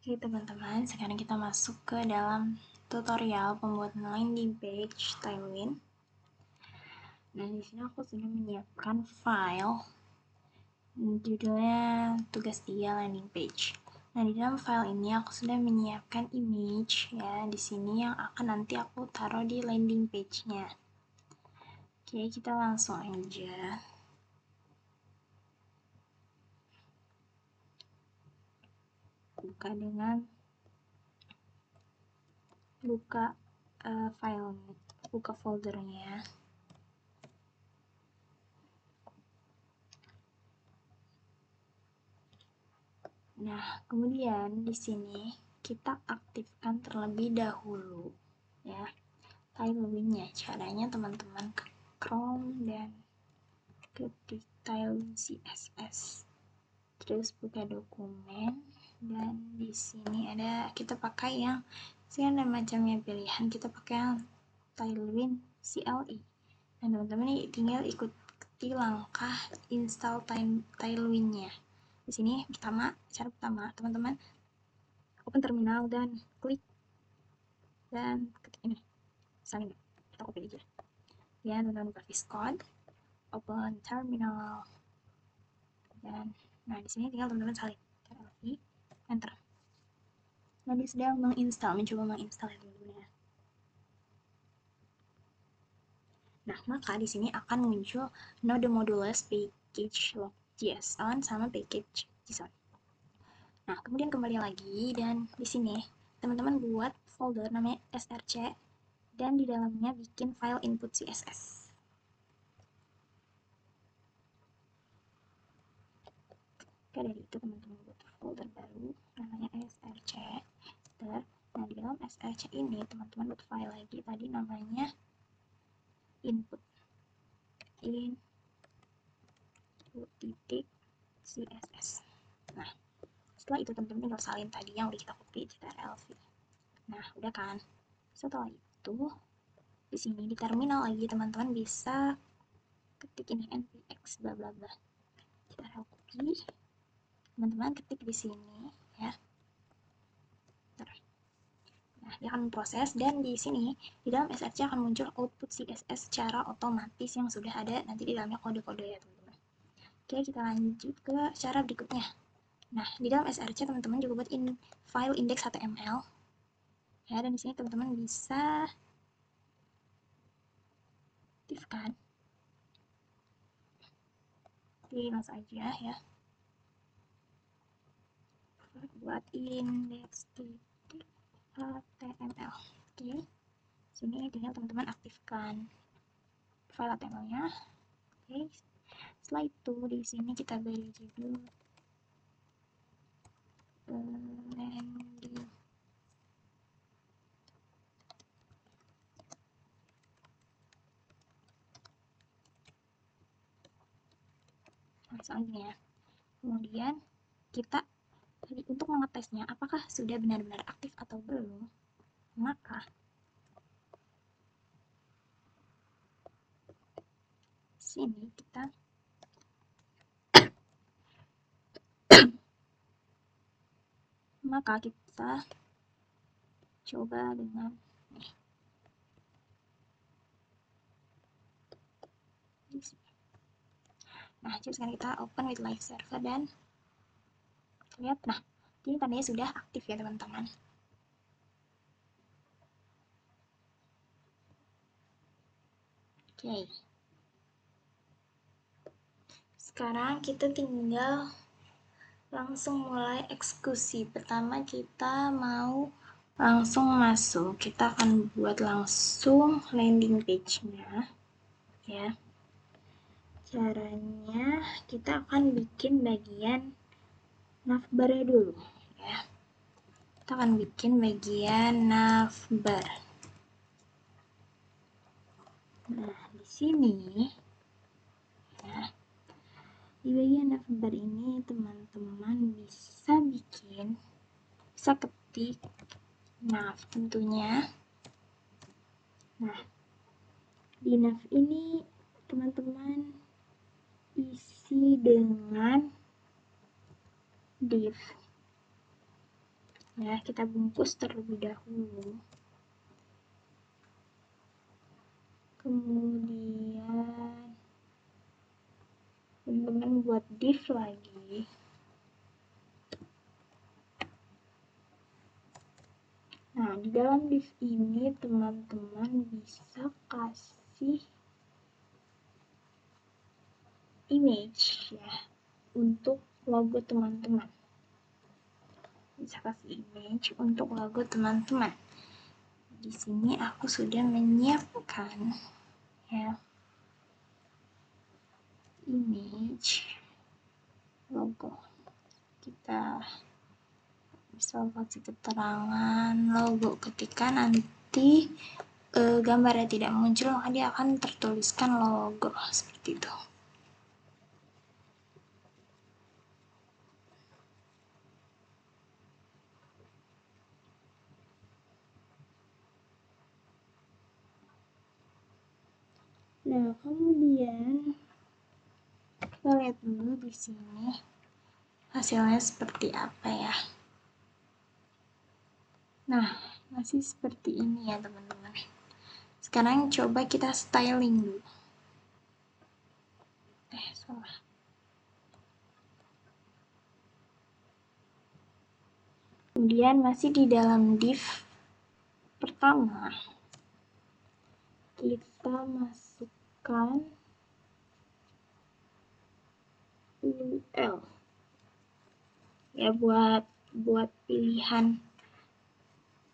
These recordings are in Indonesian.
Oke teman-teman, sekarang kita masuk ke dalam tutorial pembuatan landing page Tailwind. Nah, di sini aku sudah menyiapkan file judulnya tugas 3 landing page. Nah, di dalam file ini aku sudah menyiapkan image ya, di sini yang akan nanti aku taruh di landing page-nya. Oke, kita langsung aja. Buka file, buka foldernya. Nah, kemudian di sini kita aktifkan terlebih dahulu ya Tailwind-nya. Caranya teman-teman ke Chrome dan ketik Tailwind CSS. Terus buka dokumen dan di sini kita pakai yang sini ada macamnya pilihan, kita pakai yang Tailwind CLI. Dan teman-teman ini tinggal ikuti langkah install Tailwind-nya. Di sini cara pertama teman-teman open terminal dan klik dan ketik ini misalnya kita copy aja ya, teman-teman buka VSCode, open terminal, dan nah di sini tinggal teman-teman salin Ctrl+V, enter. Nah dia sedang mencoba menginstal ya teman-teman ya. Nah maka di sini akan muncul node modules package log.js on sama package json. Nah kemudian kembali lagi dan di sini teman-teman buat folder namanya src dan di dalamnya bikin file input CSS. Oke, dari itu teman-teman buat folder baru namanya src. Nah, di dalam src ini teman-teman buat file lagi tadi namanya input css. Nah, setelah itu teman-teman tinggal salin tadi yang udah kita copy Ctrl+V. Nah, udah kan? Setelah itu di sini di terminal lagi teman-teman bisa ketik ini npx bla bla bla. Ctrl+copy. Teman-teman ketik di sini ya. Nah, dia akan memproses dan di sini di dalam src akan muncul output CSS secara otomatis yang sudah ada nanti di dalamnya kode-kode ya teman-teman. Oke, kita lanjut ke cara berikutnya. Nah, di dalam src teman-teman juga buat file index.html ya, dan di sini teman-teman bisa aktifkan di langsung aja ya buat index.html. Oke, sini tinggal teman-teman aktifkan file HTML-nya. Oke, setelah itu di sini kita beri judul landing misalnya. Kemudian kita untuk mengetesnya apakah sudah benar-benar aktif atau belum, maka sini kita coba dengan nah jadi sekarang kita open with live server dan lihat, nah ini tandanya sudah aktif ya teman-teman. Oke, sekarang kita tinggal langsung mulai eksekusi. Pertama kita mau langsung masuk, kita akan buat langsung landing page-nya ya. Caranya kita akan bikin bagian navbar dulu ya. Kita akan bikin bagian navbar. Nah, di sini ya, di bagian navbar ini teman-teman bisa ketik nav tentunya. Nah, di nav ini teman-teman isi dengan div Ya, kita bungkus terlebih dahulu. Kemudian teman-teman buat div lagi. Nah, di dalam div ini teman-teman bisa kasih image ya untuk logo teman-teman. Bisa kasih image untuk logo teman-teman. Di sini aku sudah menyiapkan ya image logo. Kita bisa kasih keterangan logo ketika nanti gambarnya tidak muncul, maka dia akan tertuliskan logo seperti itu. Nah, kemudian kita lihat dulu di sini hasilnya seperti apa ya. Nah, masih seperti ini ya teman-teman. Sekarang coba kita styling dulu. Salah. Kemudian masih di dalam div pertama, kita masukkan UL ya buat pilihan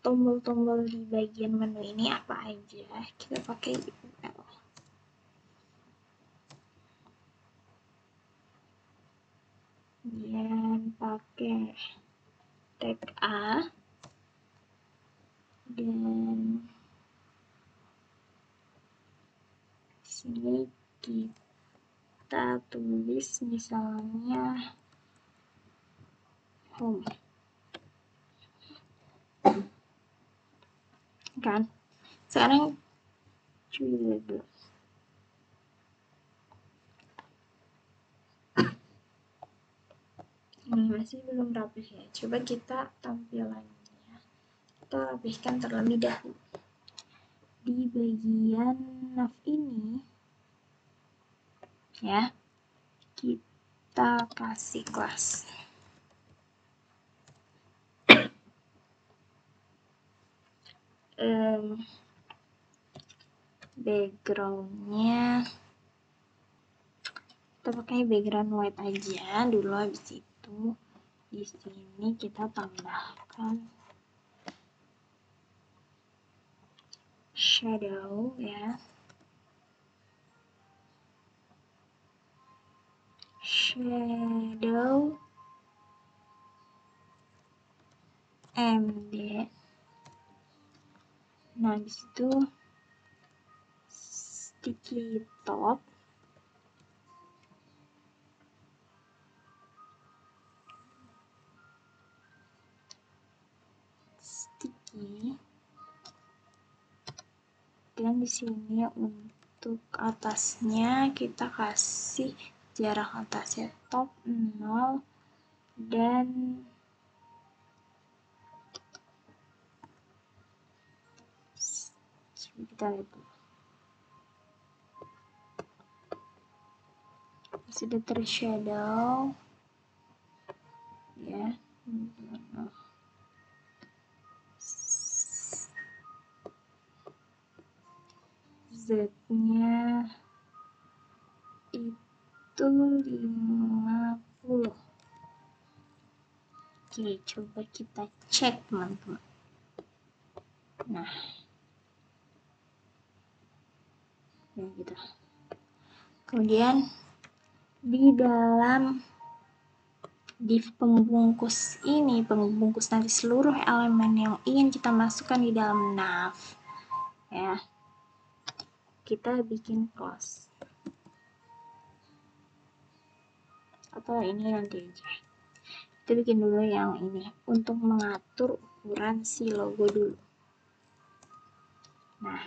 tombol-tombol di bagian menu ini apa aja, kita pakai UL. Kemudian pakai tag A dan sini kita tulis misalnya home kan. Sekarang coba dulu. Ini masih belum rapih ya. Coba kita tampilannya kita rapihkan terlebih dahulu. Di bagian nav ini ya, kita kasih kelas. Backgroundnya kita pakai background white aja dulu, habis itu di sini kita tambahkan shadow ya, shadow MD. Nah, di situ sticky top, sticky, dan di sini untuk atasnya kita kasih jarak atasnya top 0 dan kita lihat sudah tershadow ya. Z-nya itu 50. Oke, coba kita cek teman-teman. Nah, ya gitu. Kemudian di dalam div pembungkus ini, pembungkus nanti seluruh elemen yang ingin kita masukkan di dalam nav ya, kita bikin class atau ini nanti aja. Kita bikin dulu yang ini untuk mengatur ukuran si logo dulu. Nah,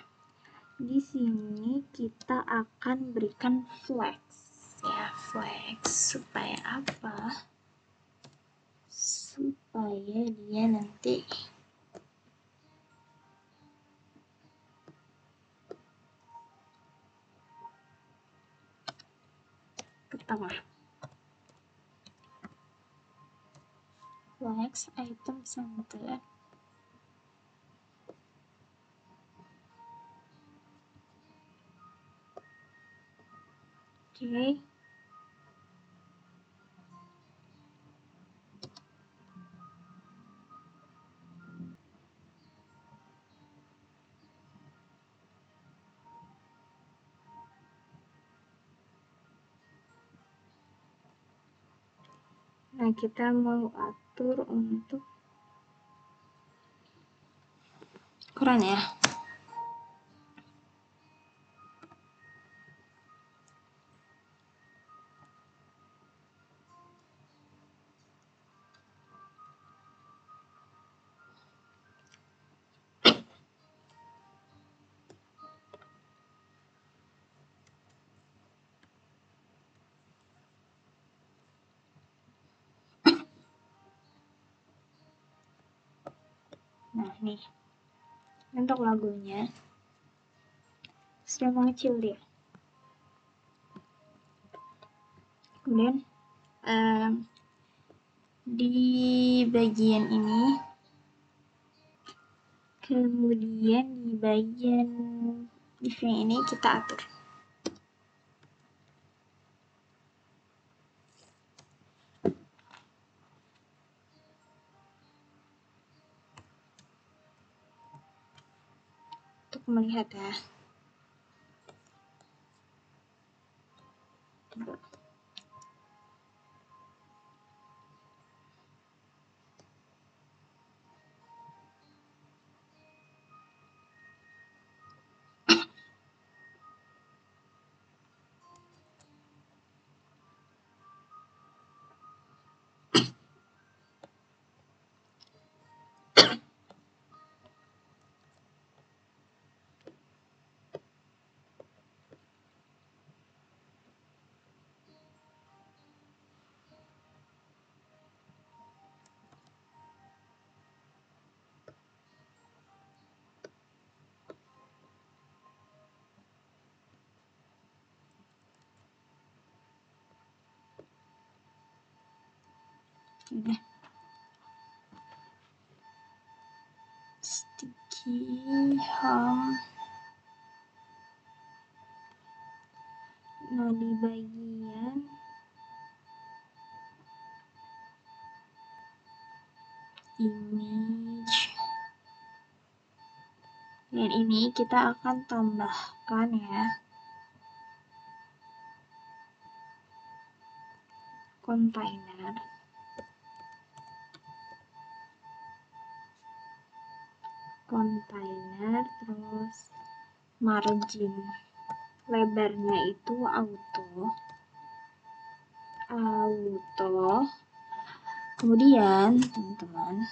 di sini kita akan berikan flex ya, flex supaya apa? Supaya supaya dia nanti ke tengah. Flex item center. Oke. Nah, kita mau atur untuk ukuran ya. Nah, nih. Untuk logonya sudah mengecil dia. Kemudian di bagian ini, kemudian di bagian div ini kita atur. Untuk melihat ya. Ini sticky home. Nah, di bagian image dan ini kita akan tambahkan ya container. Terus margin lebarnya itu auto. Kemudian teman-teman,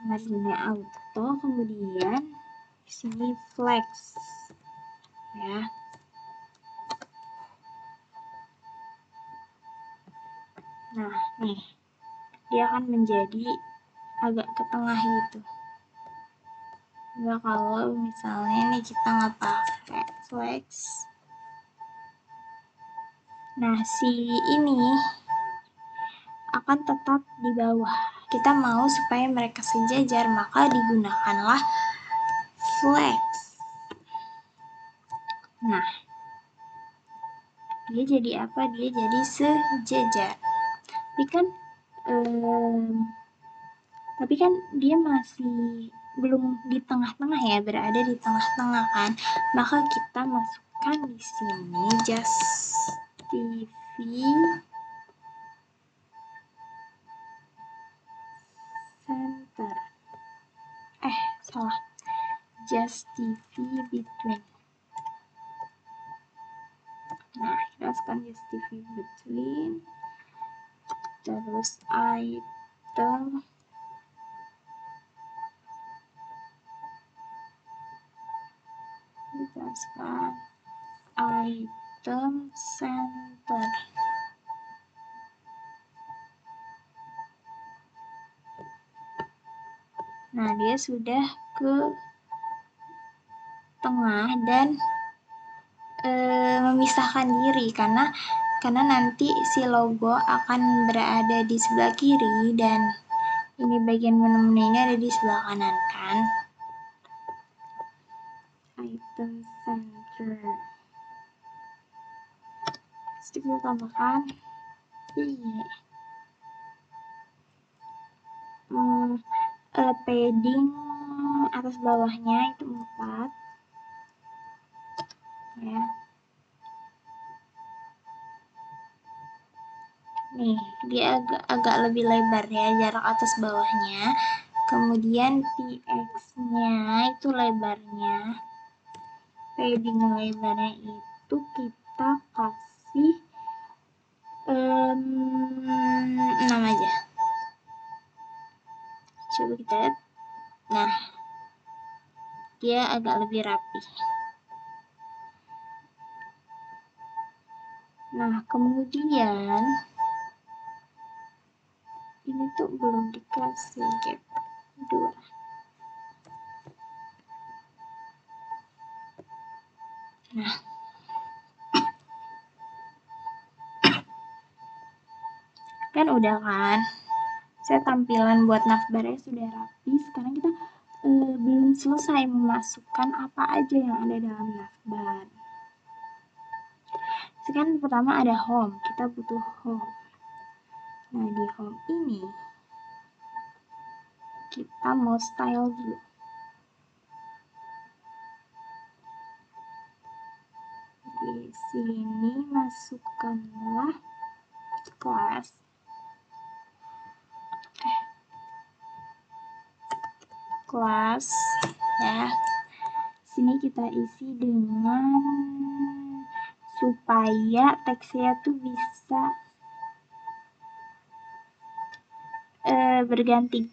marginnya auto, kemudian di sini flex ya. Nah, nih dia akan menjadi agak ke tengah gitu. Nah, kalau misalnya nih kita nggak pakai flex, nah si ini akan tetap di bawah. Kita mau supaya mereka sejajar, maka digunakanlah flex. Nah, dia jadi apa? Dia jadi sejajar. Tapi kan dia masih belum di tengah-tengah ya, berada di tengah-tengah kan. Maka kita masukkan di sini justify center. Salah. Justify between. Nah, kita masukkan justify between. Terus item kita masukkan item center. Nah, dia sudah ke tengah dan memisahkan diri karena nanti si logo akan berada di sebelah kiri dan ini bagian menu-menu ini ada di sebelah kanan kan. Item center. Terus kita tambahkan padding atas bawahnya itu 4 ya. Nih, dia agak lebih lebar ya jarak atas bawahnya. Kemudian TX-nya itu lebarnya, padding lebarnya itu kita kasih 6 aja. Coba kita lihat. Nah, dia agak lebih rapi. Nah, kemudian ini tuh belum dikasih gap 2. Nah, kan udah kan, saya tampilan buat navbarnya sudah rapi. Sekarang kita belum selesai memasukkan apa aja yang ada dalam navbar. Sekarang pertama ada home, kita butuh home. Nah, di home ini kita mau style dulu. Di sini masukkanlah kelas. Kelas ya. Sini kita isi dengan supaya teksnya tuh bisa berganti.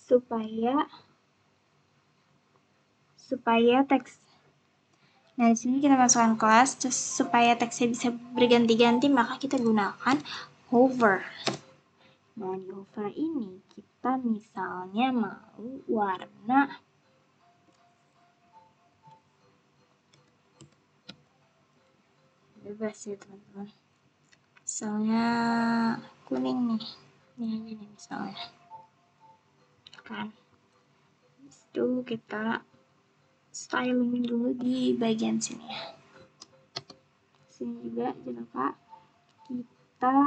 Supaya teks. Nah, di sini kita masukkan kelas, terus supaya teksnya bisa berganti-ganti, maka kita gunakan hover. Nah, di hover ini kita misalnya mau warna bebas ya teman-teman. Misalnya kuning nih, ini aja nih misalnya. Kan, itu kita styling dulu di bagian sini ya. Sini juga jangan lupa kita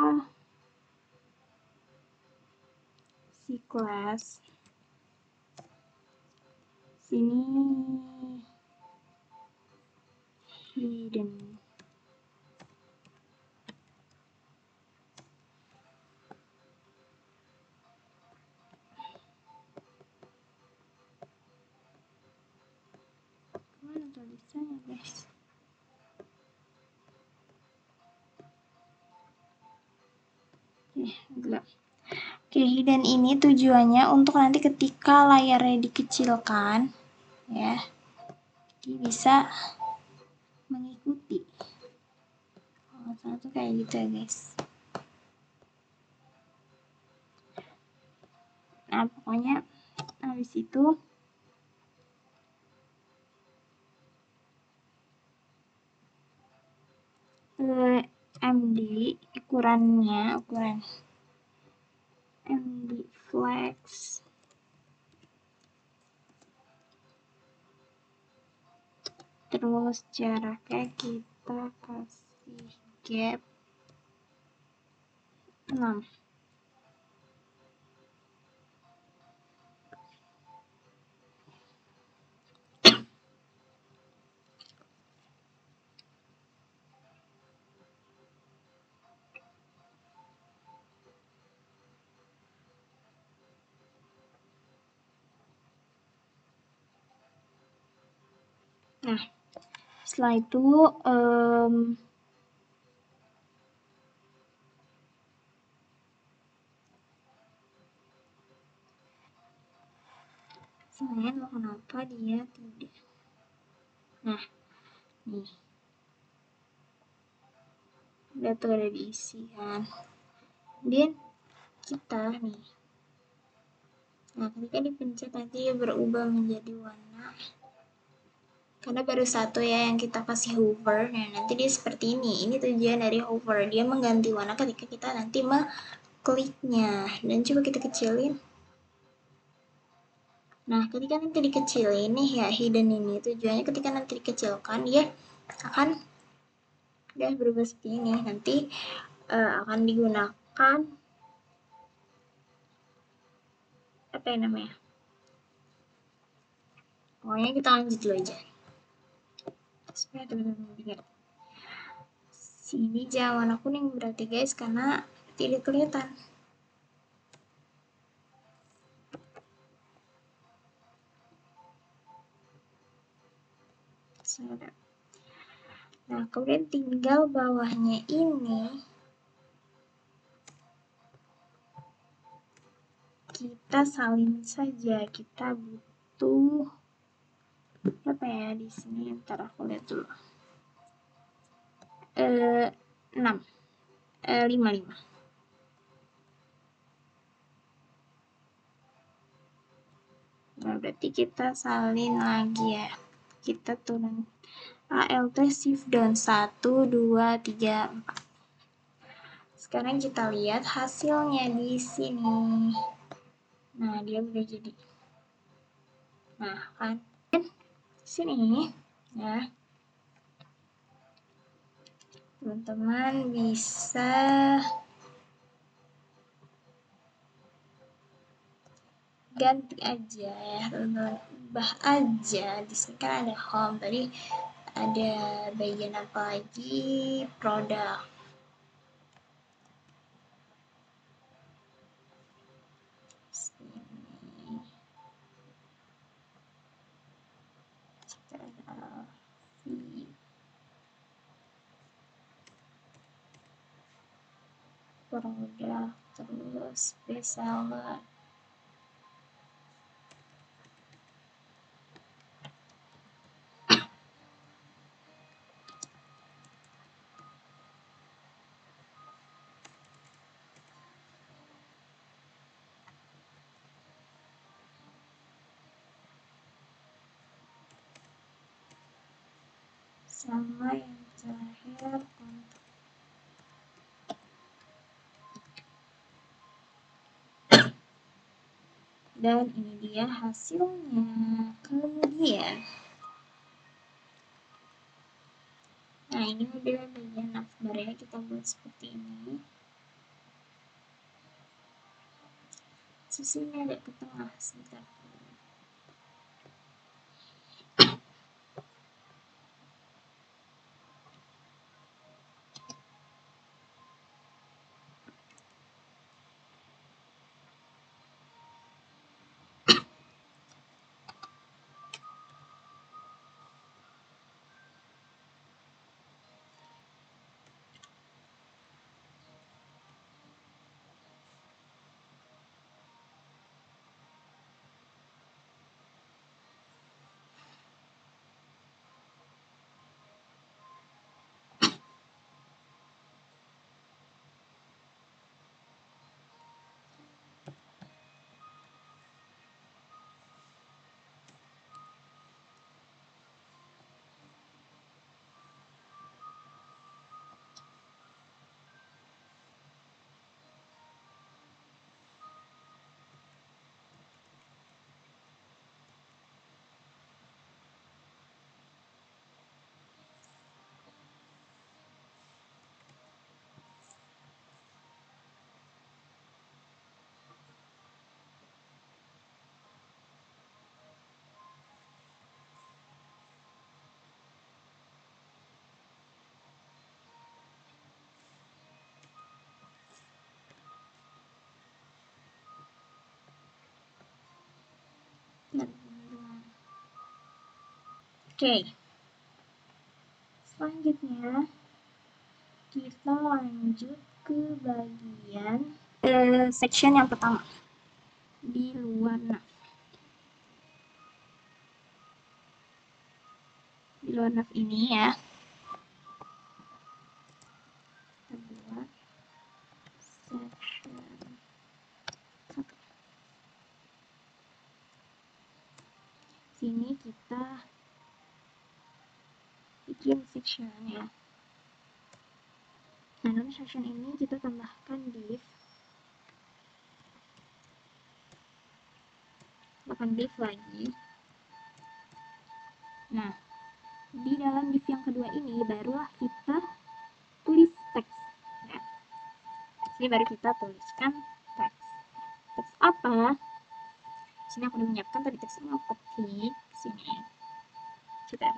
si kelas sini hidden. Mana tulisannya guys? Gelap. Oke, hidden ini tujuannya untuk nanti ketika layarnya dikecilkan ya, jadi bisa mengikuti. Satu kayak gitu ya guys. Nah, pokoknya habis itu MD ukuran MD flex terus jaraknya kita kasih gap 6. Nah, setelah itu saya kenapa dia tidak. Nah, nih udah tuh udah diisi kan. Kemudian kita nih. Nah, ketika dipencet nanti dia berubah menjadi warna. Karena baru satu ya yang kita kasih hover. Nah, nanti dia seperti ini. Ini tujuan dari hover. Dia mengganti warna ketika kita nanti mengkliknya. Dan coba kita kecilin. Nah, ketika nanti dikecilin nih ya, hidden ini tujuannya ketika nanti dikecilkan dia akan berubah seperti ini. Nanti akan digunakan apa yang namanya? Pokoknya kita lanjut dulu aja. Supaya teman-teman ingat. Sini jangan warna kuning berarti guys, karena tidak kelihatan. Nah, kemudian tinggal bawahnya ini kita salin saja. Kita butuh apa ya di sini? Ntar aku lihat dulu. 6, 5. Nah, berarti kita salin lagi ya. Kita turun Alt shift down 1, 2, 3, 4. Sekarang kita lihat hasilnya di sini. Nah, dia udah jadi. Nah, kan sini ya. Teman-teman bisa ganti aja ya, teman-teman. Ubah aja. Di sini kan ada home tadi, ada bagian apa lagi? Produk. Produk, terus bestseller. Sama yang terakhir kontak. Dan ini dia hasilnya. Kemudian nah, ini udah bagian navbarnya, kita buat seperti ini. Sisinya agak ke tengah sebentar. Oke, selanjutnya kita lanjut ke bagian section yang pertama di luar nav. Di luar nav ini ya, kita buat section bikin section ya. Nah, dalam section ini kita tambahkan div lagi. Nah, di dalam div yang kedua ini barulah kita tulis teks ya. Sini baru kita tuliskan teks. Teks apa? Sini aku udah menyiapkan tadi teksnya, mau ketik sini. Kita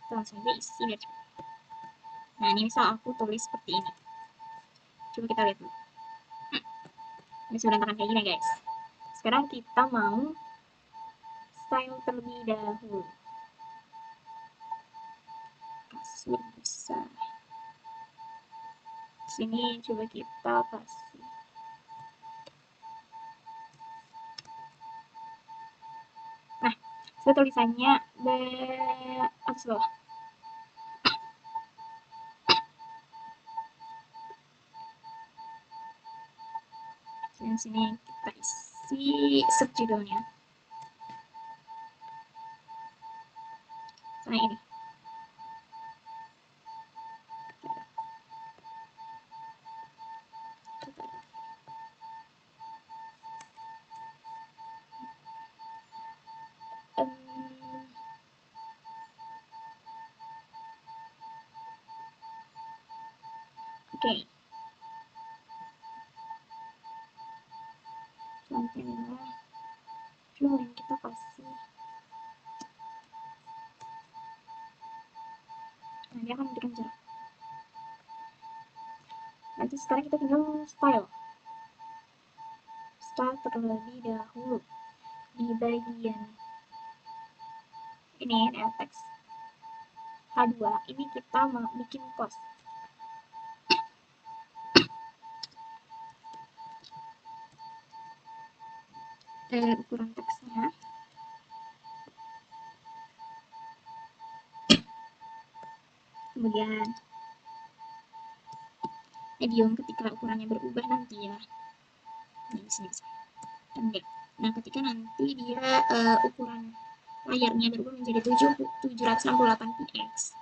langsung aja isi biar cepat. Nah, ini misal aku tulis seperti ini. Coba kita lihat dulu. Ini sudah berantakan kayak gini guys. Sekarang kita mau style terlebih dahulu. Kasih besar. Sini coba kita kasih. Nah, saya tulisannya atas bawah. Dan sini kita isi subjudulnya. Nah, ini. Oke. Selanjutnya fill yang kita kasih. Nah, dia akan memberikan jarak. Nanti sekarang kita tinggal style terlebih dahulu di bagian ini teks H2 ini kita mau bikin cost. Ukuran teksnya kemudian medium ketika ukurannya berubah nanti ya. Nah, di sini pendek. Nah, ketika nanti dia ukuran layarnya berubah menjadi 768 px,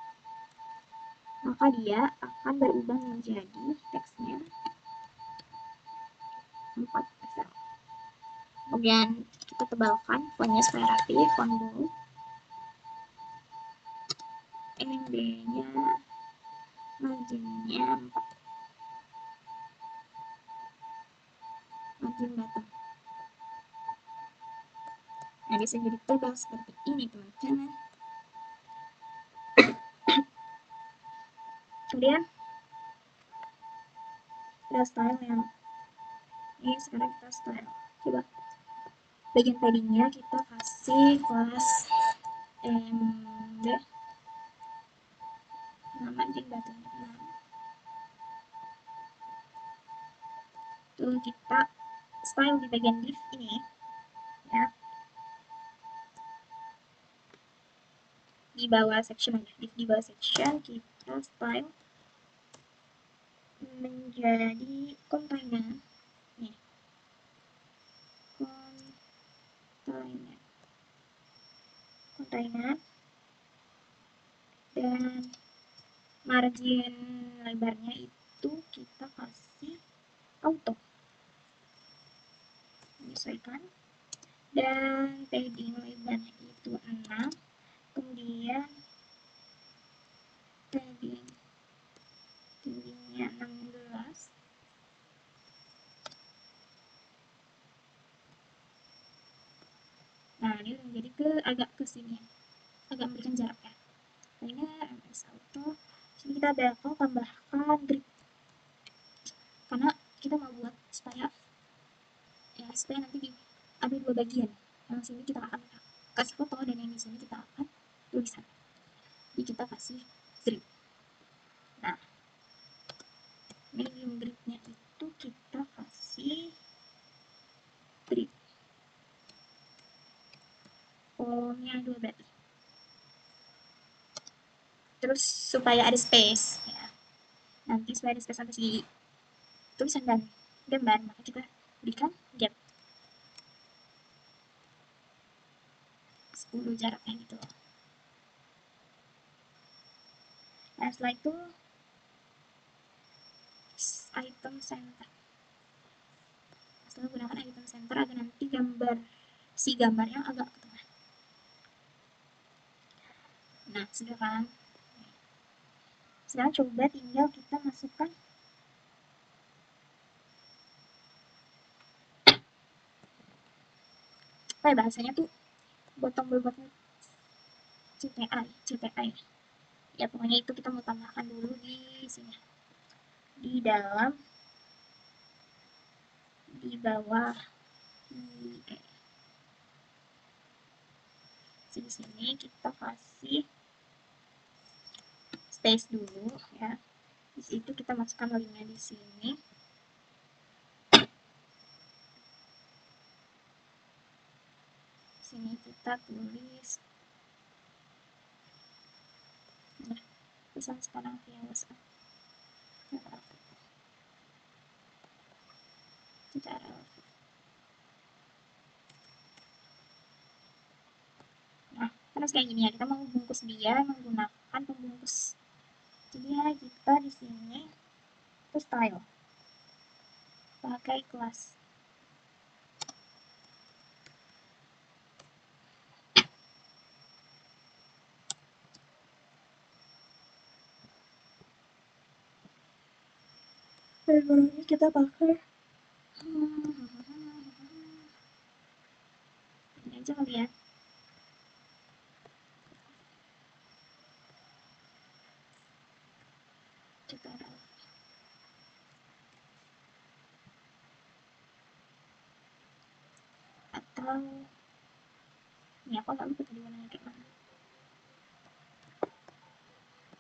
maka dia akan berubah menjadi teksnya 4 pixel. Kemudian kita tebalkan fontnya supaya rapi, font bold. MB-nya marginnya 4. Margin bottom. Nah, bisa jadi tebal seperti ini teman-teman. Kemudian kita style yang ini, sekarang kita style. Coba bagian paddingnya kita kasih kelas MB, nama margin bottomnya 6. Tuh, kita style di bagian div ini ya, di bawah section aja, div di bawah section kita style menjadi container nih, container dan margin lebarnya itu kita kasih auto, menyesuaikan, dan padding lebarnya itu 6, kemudian padding tingginya 16. Nah, ini menjadi agak ke sini, agak memberikan jarak ya. Nah, ini MS Auto. Sini kita bakal tambahkan grid, karena kita mau buat supaya nanti ada 2 bagian. Yang sini kita akan kasih foto dan yang di sini kita akan tulisan. Jadi kita kasih grid. Nah, medium gridnya itu kita kasih grid. Kolomnya 2 berarti. Terus supaya ada space ya. Nanti supaya ada space antara si tulisan dan gambar, maka kita berikan gap 10 jaraknya gitu. Nah, setelah itu item center. Setelah gunakan item center agar nanti gambarnya agak ke tengah. Nah, sudah kan? Sekarang coba tinggal kita masukkan apa ya bahasanya tuh, bottom bobotnya CTI. Ya pokoknya itu kita mau tambahkan dulu di sini, di dalam, di bawah, di sini kita kasih space dulu ya. Di situ kita masukkan linknya di sini. Sini kita tulis. Nah, pesan sekarang via WhatsApp. Nah, terus kayak gini ya, kita mau bungkus dia menggunakan pembungkus. Jadi ya kita di sini itu style, pakai kelas. Backgroundnya kita pakai ini aja kali ya. Kita atau ini aku nggak lupa tadi warnanya kayak mana.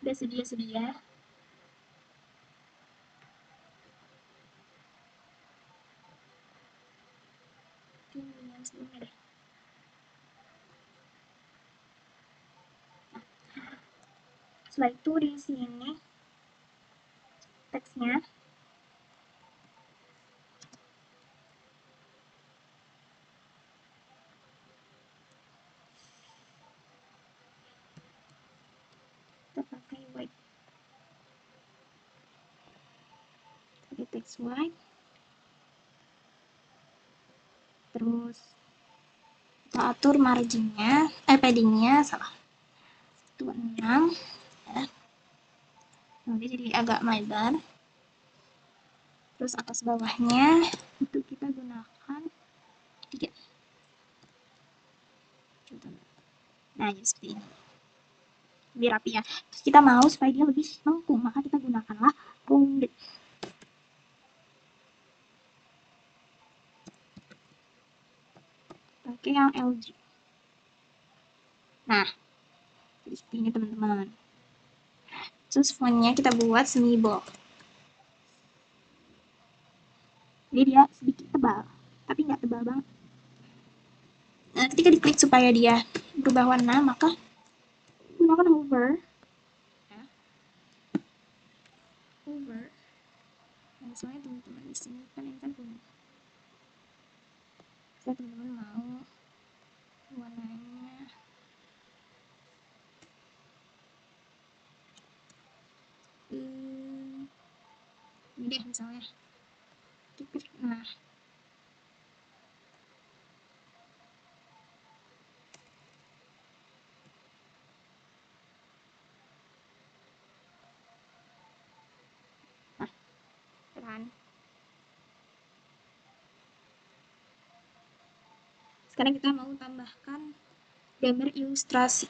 Udah sedia. Ini yang sebelumnya deh. Setelah itu di sini teksnya kita pakai white, pakai teks white. Terus kita atur marginnya, paddingnya salah, 26 ya. Nanti jadi agak lebar. Terus atas bawahnya itu kita gunakan 3. Nah, jadi seperti ini. Lebih rapi ya. Terus kita mau supaya dia lebih melengkung, maka kita gunakanlah rounded. Pakai yang LG. Nah, jadi seperti ini teman-teman. Terus fontnya kita buat semi bold. Jadi dia sedikit tebal, tapi nggak tebal banget. Nah, ketika diklik supaya dia berubah warna, maka gunakan hover. Hover. Nah, soalnya teman-teman di sini kan ini kan punya. Saya teman-teman mau warnanya ini deh misalnya. Nah, kan. Sekarang kita mau tambahkan gambar ilustrasi.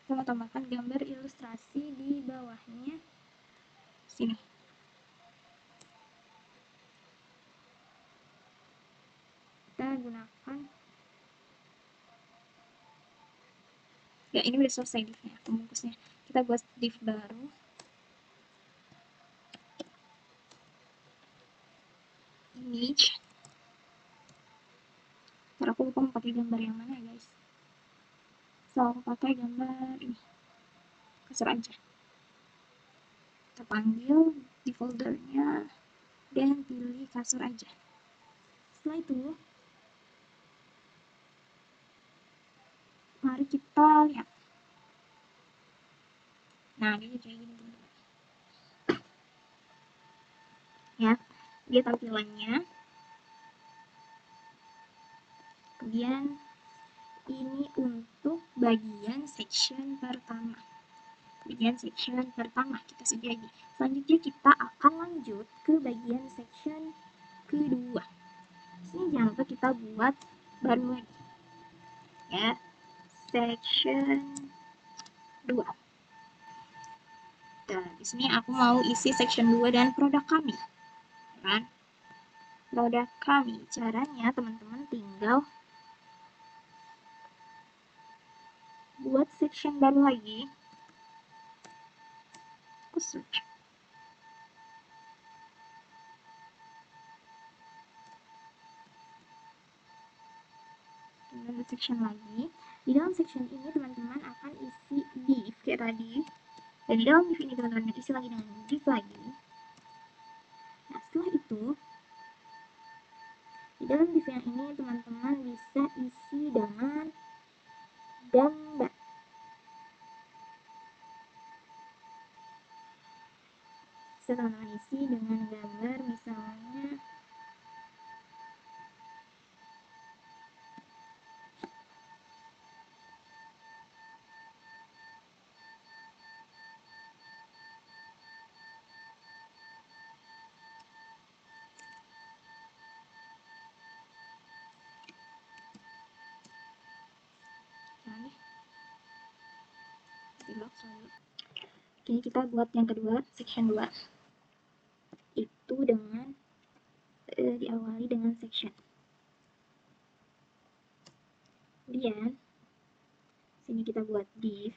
Kita mau tambahkan gambar ilustrasi di bawahnya sini. Kita gunakan ya, ini udah selesai divnya, pembungkusnya. Kita buat div baru. Image. Ntar aku lupa mau pakai gambar yang mana ya guys. So, aku pakai gambar ini. Kasur aja. Kita panggil di foldernya dan pilih kasur aja. Setelah itu, mari kita lihat. Nah, dia kayak gini teman-teman. Ya, dia tampilannya. Kemudian ini untuk bagian section pertama. Bagian section pertama kita sudah lagi. Selanjutnya kita akan lanjut ke bagian section kedua. Sini jangan lupa kita buat baru lagi. Ya, section 2. Dan di sini aku mau isi section 2 dan produk kami. Kan? Produk kami. Caranya teman-teman tinggal buat section baru lagi. Aku search. Tinggal buat section lagi. Di dalam section ini teman-teman akan isi div kayak tadi. Dan di dalam div ini teman-teman isi lagi dengan div lagi. Nah, setelah itu di dalam div yang ini teman-teman bisa isi dengan gambar. Bisa teman-teman isi dengan gambar, misalnya Oke, kita buat yang kedua, section 2 itu dengan diawali dengan section. Kemudian sini kita buat div.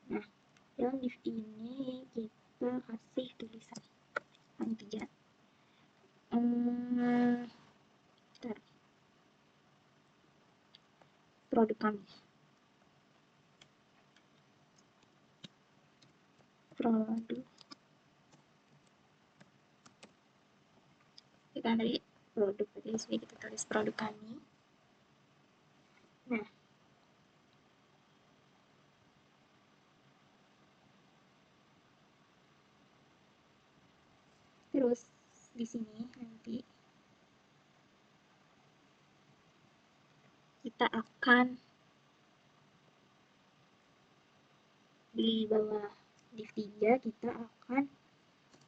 Nah, dalam div ini kita kasih tulisan panjang. Produk kami. Kita dari produk, jadi sini kita tulis produk kami. Nah, terus di sini nanti kita akan di bawah div 3 kita akan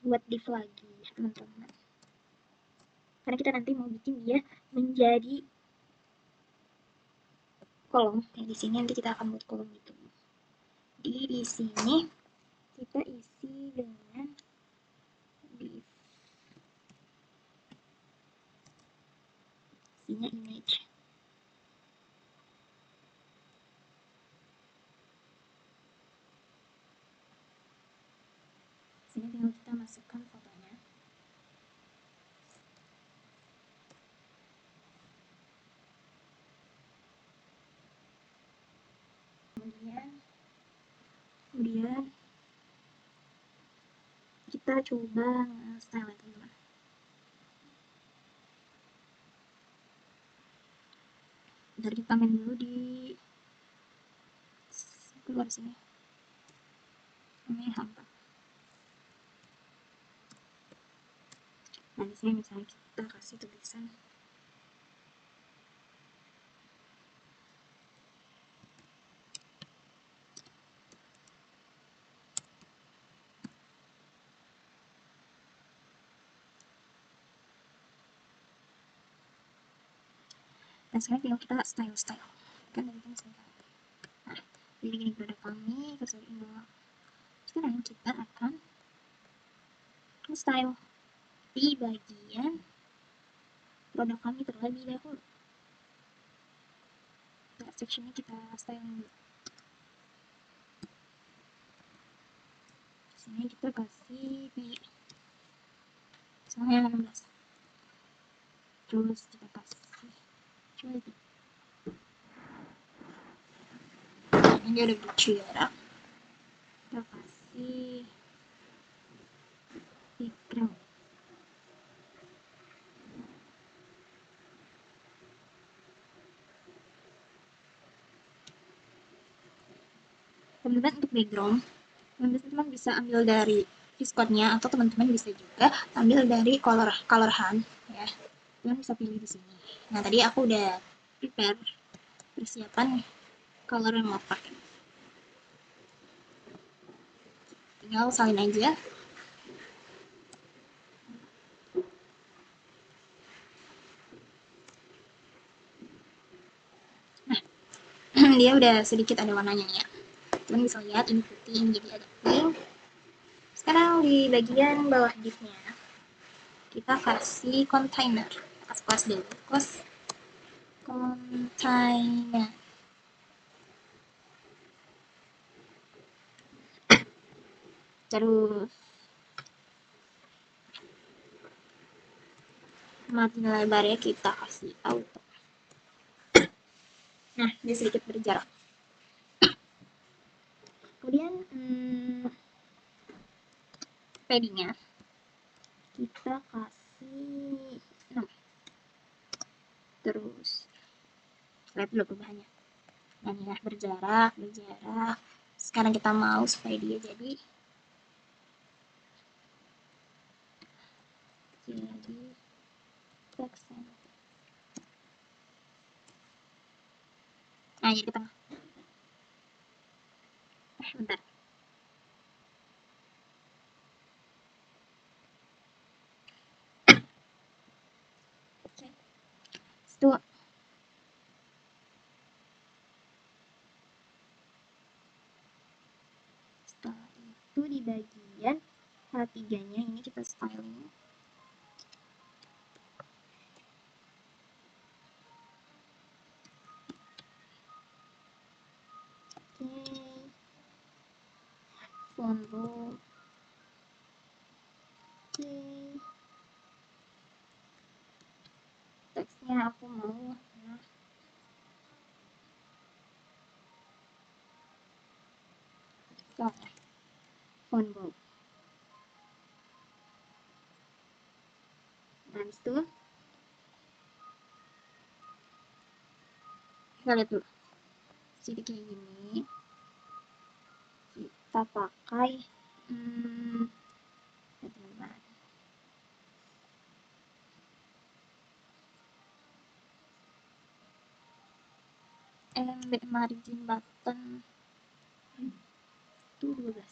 buat div lagi teman-teman, karena kita nanti mau bikin dia menjadi kolom. Yang di sini nanti kita akan buat kolom gitu. Di sini kita isi dengan div, isinya image. Sini tinggal kita masukkan fotonya. Kemudian kita coba style teman-teman. Bentar, kita main dulu di keluar sini. Ini hampa. Nah, di sini misalnya kita kasih tulisan dan sekarang tinggal kita style kan dari sini style. Nah, jadi ini produk kami, kesulitan dulu. Sekarang kita akan style di bagian produk kami terlebih dahulu. Nah, sectionnya kita style dulu. Sini kita kasih misalnya 16. Terus kita kasih ini ada berjarak, kita kasih background. Teman-teman untuk background, teman-teman bisa ambil dari Discord-nya atau teman-teman bisa juga ambil dari color hunt ya. Teman bisa pilih di sini. Nah, tadi aku udah prepare persiapan color yang mau pakai. Tinggal salin aja. Nah, dia udah sedikit ada warnanya nih ya. Teman bisa lihat ini putih, ini jadi agak pink. Sekarang di bagian bawah div-nya kita kasih container. Kelas dulu, kelas container. Terus margin lebarnya kita kasih auto. Nah, dia sedikit berjarak. Kemudian paddingnya kita kasih 6. Terus lihat dulu perubahannya. Nah, ini ya, berjarak. Sekarang kita mau supaya dia jadi text center. Nah, jadi ke tengah. Bentar. Oke. Setelah itu di bagian H3-nya ini kita styling. Oke. Font bold. Oke. Teksnya aku mau font bold. Nah, habis itu kita lihat dulu. Jadi kayak gini. Kita pakai MB margin button itu 12. Terus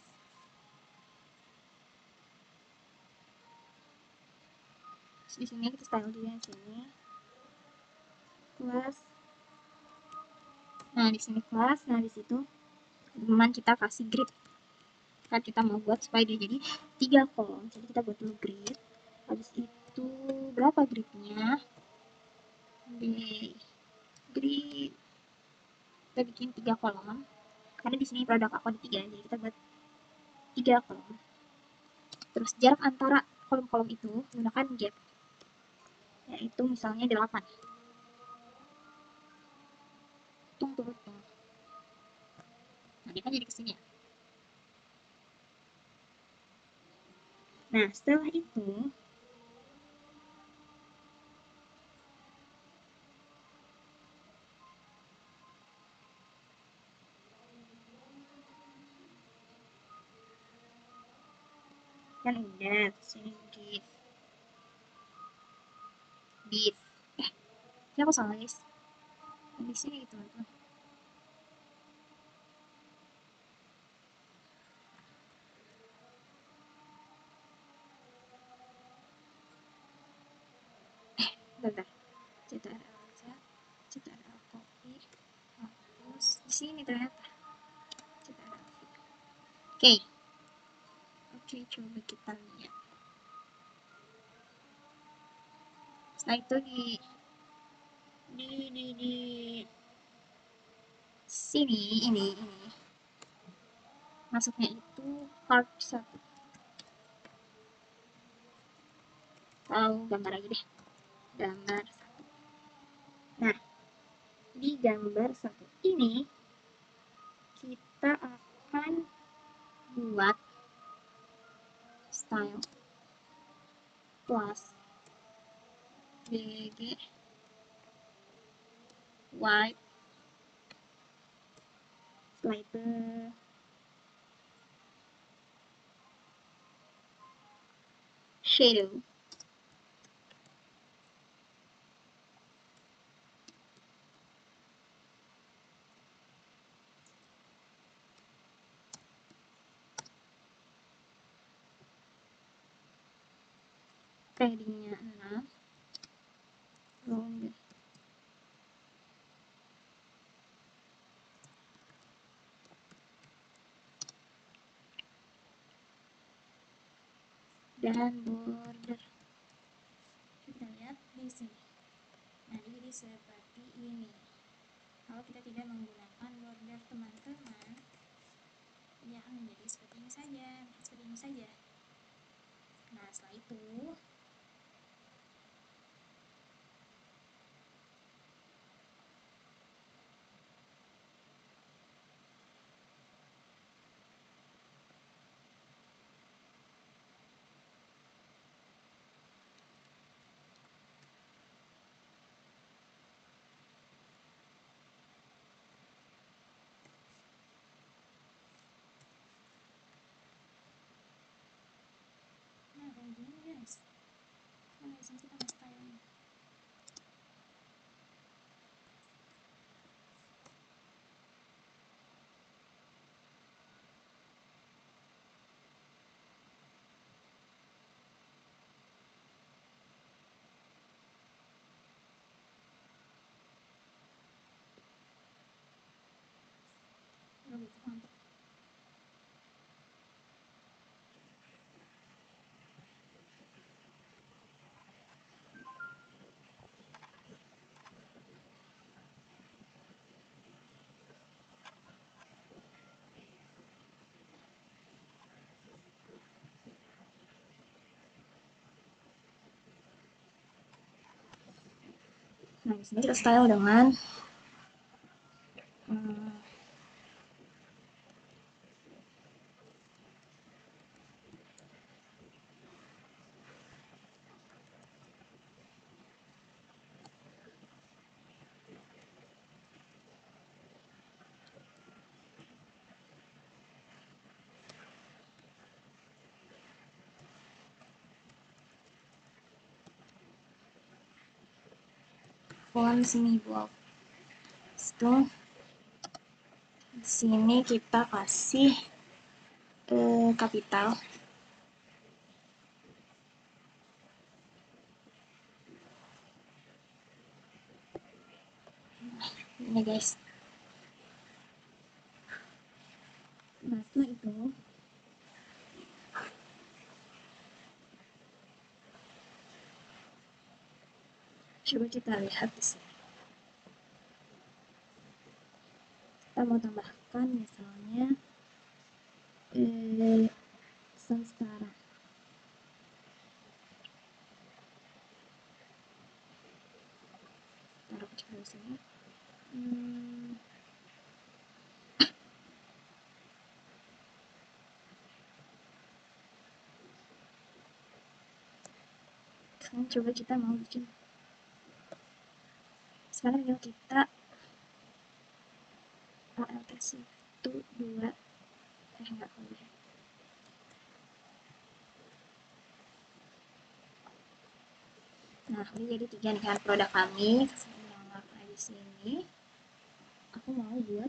di sini kita style juga di sini kelas. Nah, di sini kelas. Nah, di situ teman kita kasih grid. Kan kita mau buat supaya dia jadi 3 kolom. Jadi kita buat dulu grid. Habis itu berapa gridnya? Di grid kita bikin 3 kolom. Karena di sini produk aku ada 3, jadi kita buat 3 kolom. Terus jarak antara kolom-kolom itu menggunakan gap, yaitu misalnya 8. Turut. Nah, dia kan jadi kesini ya. Nah, setelah itu kan udah sini div. Ini aku salah guys. Di sini gitu teman-teman. Bentar. CTRL copy. Hapus. Di sini ternyata. CTRL V. Oke. Oke, coba kita lihat. Setelah itu di sini ini masuknya itu part 1. Tahu gambar aja deh. Gambar 1. Nah, di gambar 1 ini kita akan buat style plus bg white. Setelah itu shadow. Paddingnya 6, round dan border. Kita lihat di sini. Nah, jadi seperti ini. Kalau kita tidak menggunakan border, teman-teman, dia akan menjadi seperti ini saja, seperti ini saja. Nah, setelah itu kayak gini guys. Nah, di sini kita kasih stylenya. Begitu mantap. Nah, di sini kita style dengan font semi bold. Itu di sini kita kasih kapital. Ini guys. Nah, setelah itu coba kita lihat di sini. Kita mau tambahkan misalnya sekarang. Taruh kecil di sini. Sekarang coba kita mau bikin. Sekarang tinggal kita alt itu 2 enggak boleh. Nah, ini jadi 3 nih kan produk kami. Saya di sini. Aku mau buat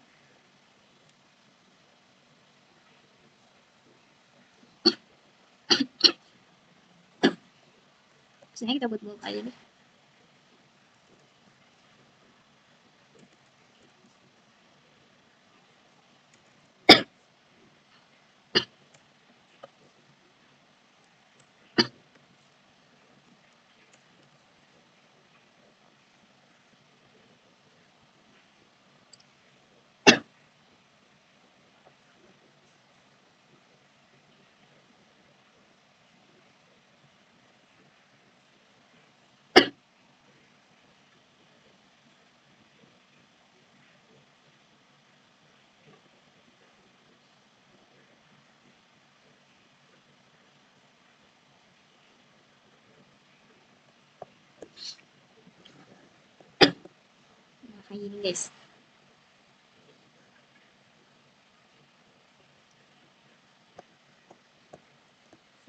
sini kita buat bold aja deh. Nah, kayak gini guys.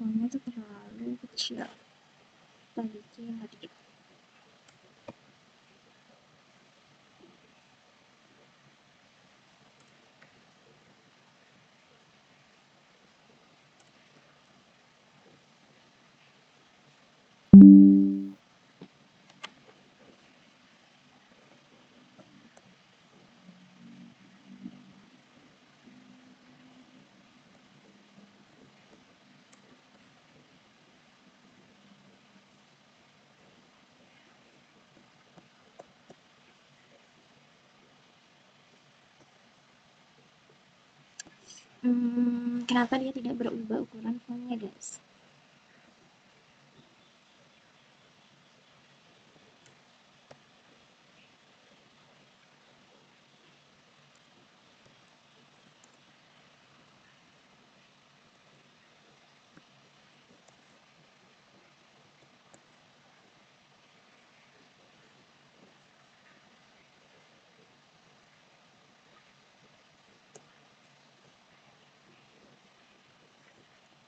potongnya tuh terlalu kecil. Kita bikin lagi. Kenapa dia tidak berubah ukuran fontnya, guys?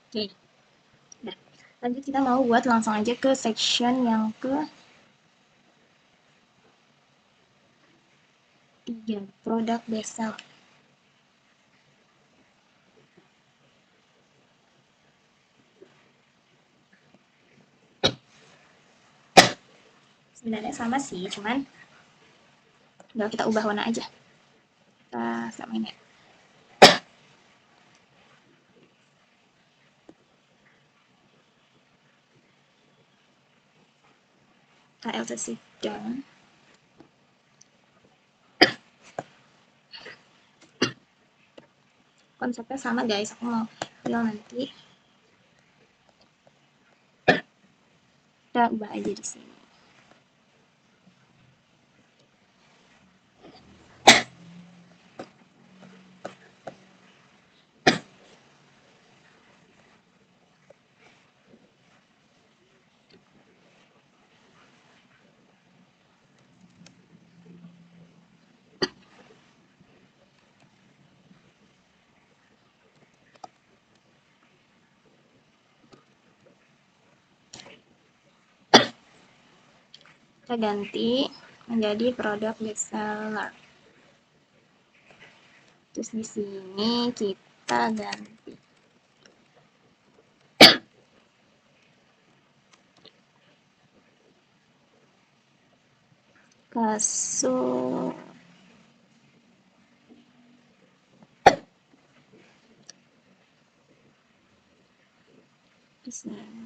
Oke, nah lanjut kita mau buat langsung aja ke section yang ke 3, produk bestseller. Sebenarnya sama sih, cuman udah kita ubah warna aja. Kita samain ya. Kita alt shift down. Konsepnya sama guys, aku mau tinggal nanti kita ubah aja di sini. Kita ganti menjadi produk bestseller. Terus di sini kita ganti kasur di sini.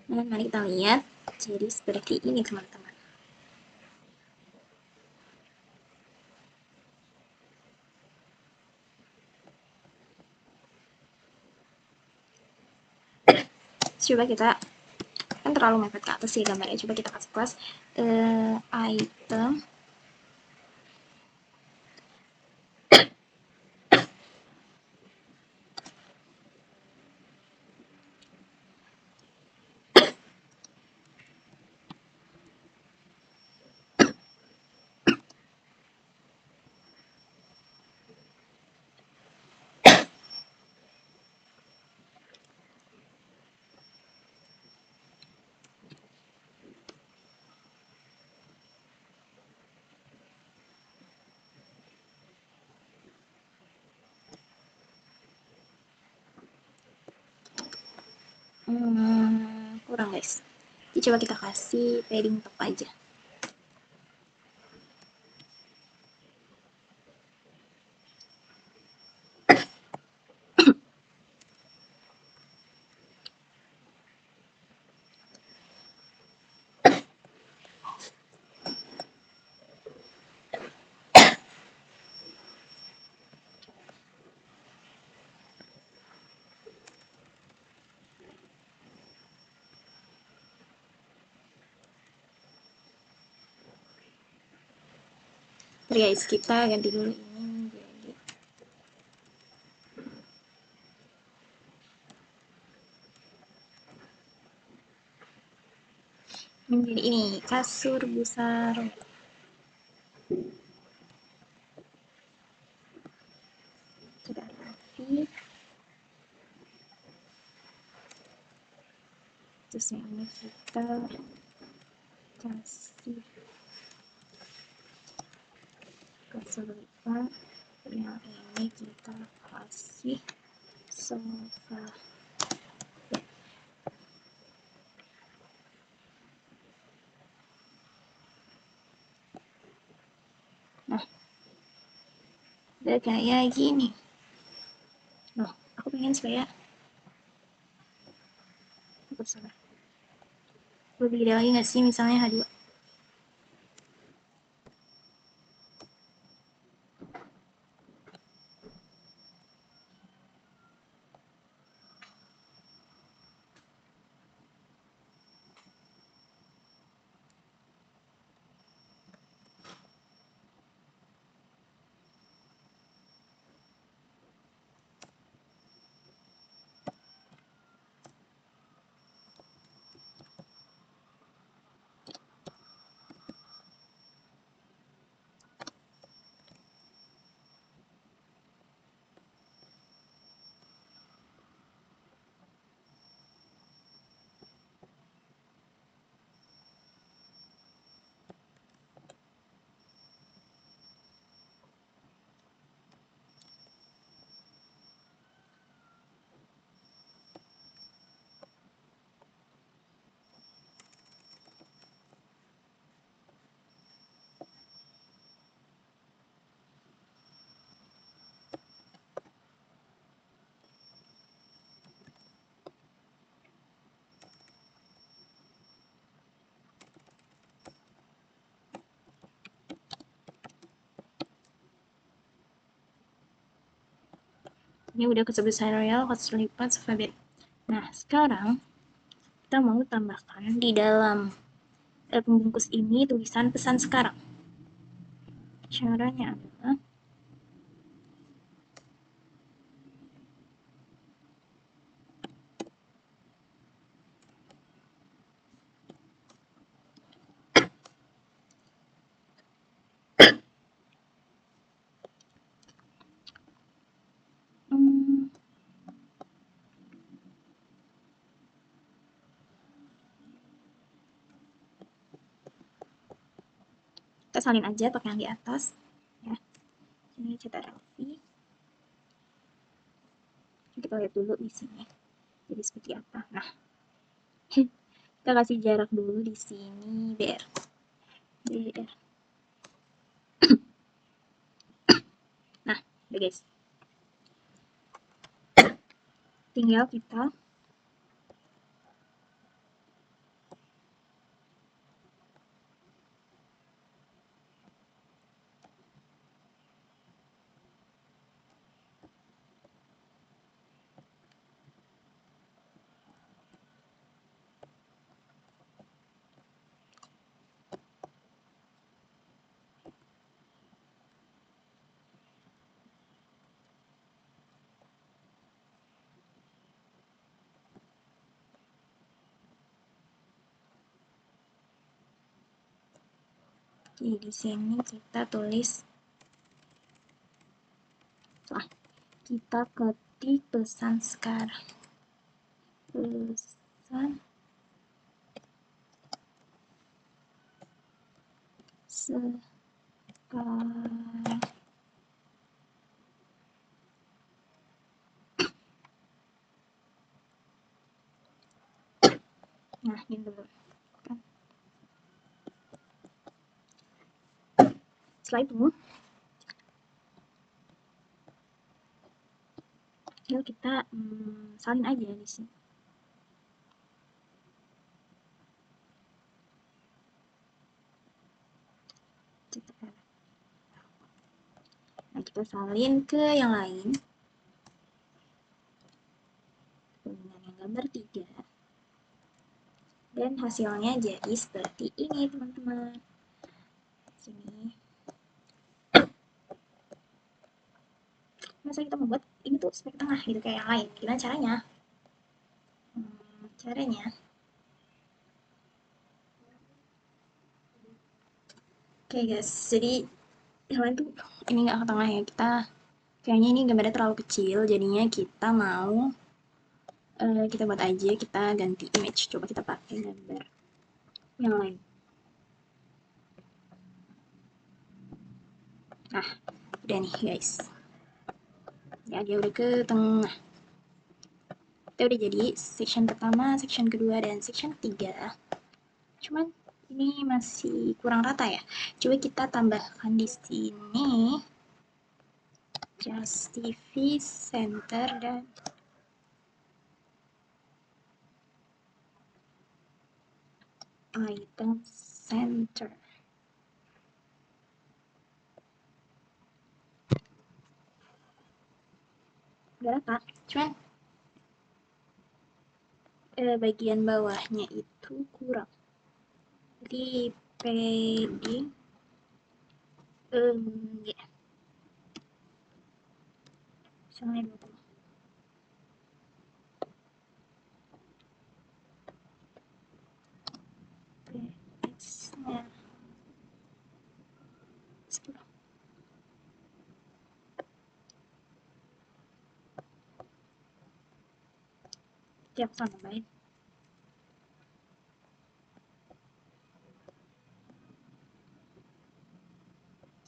Nah, mari kita lihat jadi seperti ini teman-teman. Coba kita, kan terlalu mepet ke atas sih gambarnya, coba kita kasih kelas item kurang guys. Jadi coba kita kasih padding top aja. Guys, kita ganti dulu ini menjadi kasur busaro. Sudah rapi. Terus yang ini kita kasih kasur lipat. Yang ini kita kasih sofa. Nah, udah kayak gini. Loh, aku pengen supaya lebih gede lagi nggak sih, misalnya H2. Ini udah kesebut royal, kasur lipat, sofa bed. Nah, sekarang kita mau tambahkan di dalam pembungkus ini tulisan pesan sekarang. Caranya adalah kita salin aja pakai yang di atas ya. Ini cetak selfie. Kita lihat dulu di sini jadi seperti apa. Nah, kita kasih jarak dulu di sini, BR. Nah, udah guys, tinggal kita di sini kita tulis, kita ketik pesan sekarang. Pesan sekarang. Nah, ini dulu. Setelah itu, tinggal kita salin aja di sini. Nah, kita salin ke yang lain dengan yang gambar 3. Dan hasilnya jadi seperti ini, teman-teman. Sini. Masa kita membuat ini tuh spek tengah gitu kayak yang lain. Gimana caranya? Caranya Oke guys, jadi yang lain tuh ini nggak ke tengah ya, kita kayaknya ini gambarnya terlalu kecil, jadinya kita mau kita buat aja, kita ganti image. Coba kita pakai gambar yang lain. Nah, udah nih guys. Ya, dia udah ke tengah. Kita udah jadi section pertama, section kedua, dan section ketiga. Cuman ini masih kurang rata ya. Coba kita tambahkan di sini justify center dan item center. Udah rata, cuman bagian bawahnya itu kurang. Jadi padding ya, misalnya 20. PX-nya 10. Tiap sama baik.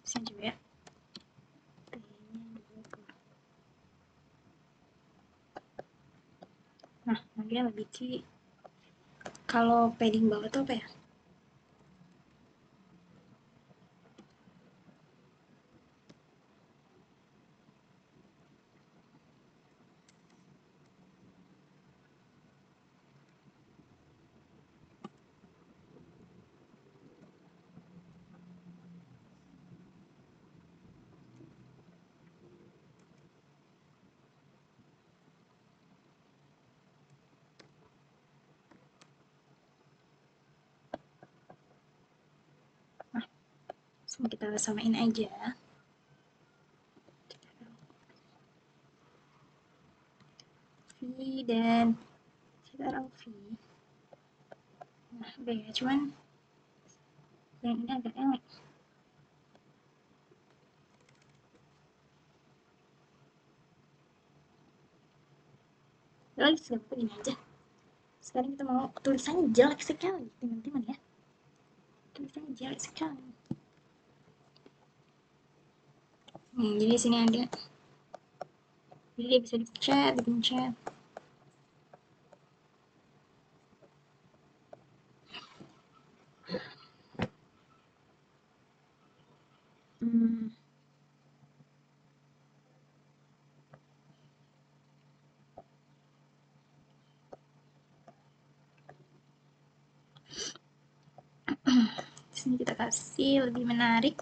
Sini juga ya. Nah, nanti lebih ke kalau padding bawah tuh apa ya? Nah, semua kita samain aja. V dan kita taruh V. Nah, udah ya, cuman yang ini agak elek. Lagi siapa ini aja. Sekarang kita mau tulisannya jelek sekali, teman-teman ya. Tulisannya jelek sekali. Jadi sini ada. Jadi dia bisa dipencet, dipencet. Hmm, di sini kita kasih lebih menarik.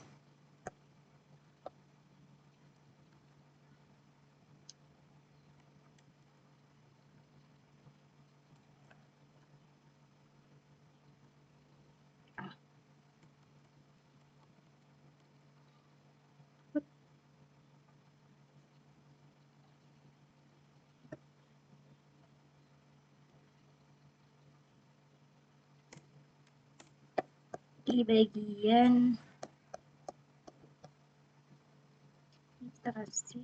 Di bagian kita kasih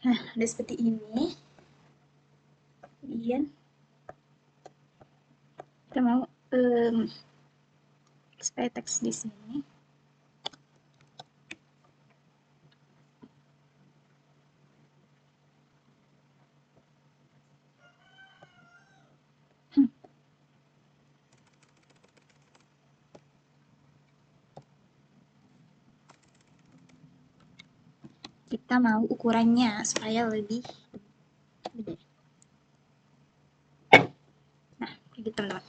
ada seperti ini. Kemudian kita mau supaya teks di sini kita mau ukurannya supaya lebih gede. Nah, gitu teman-teman.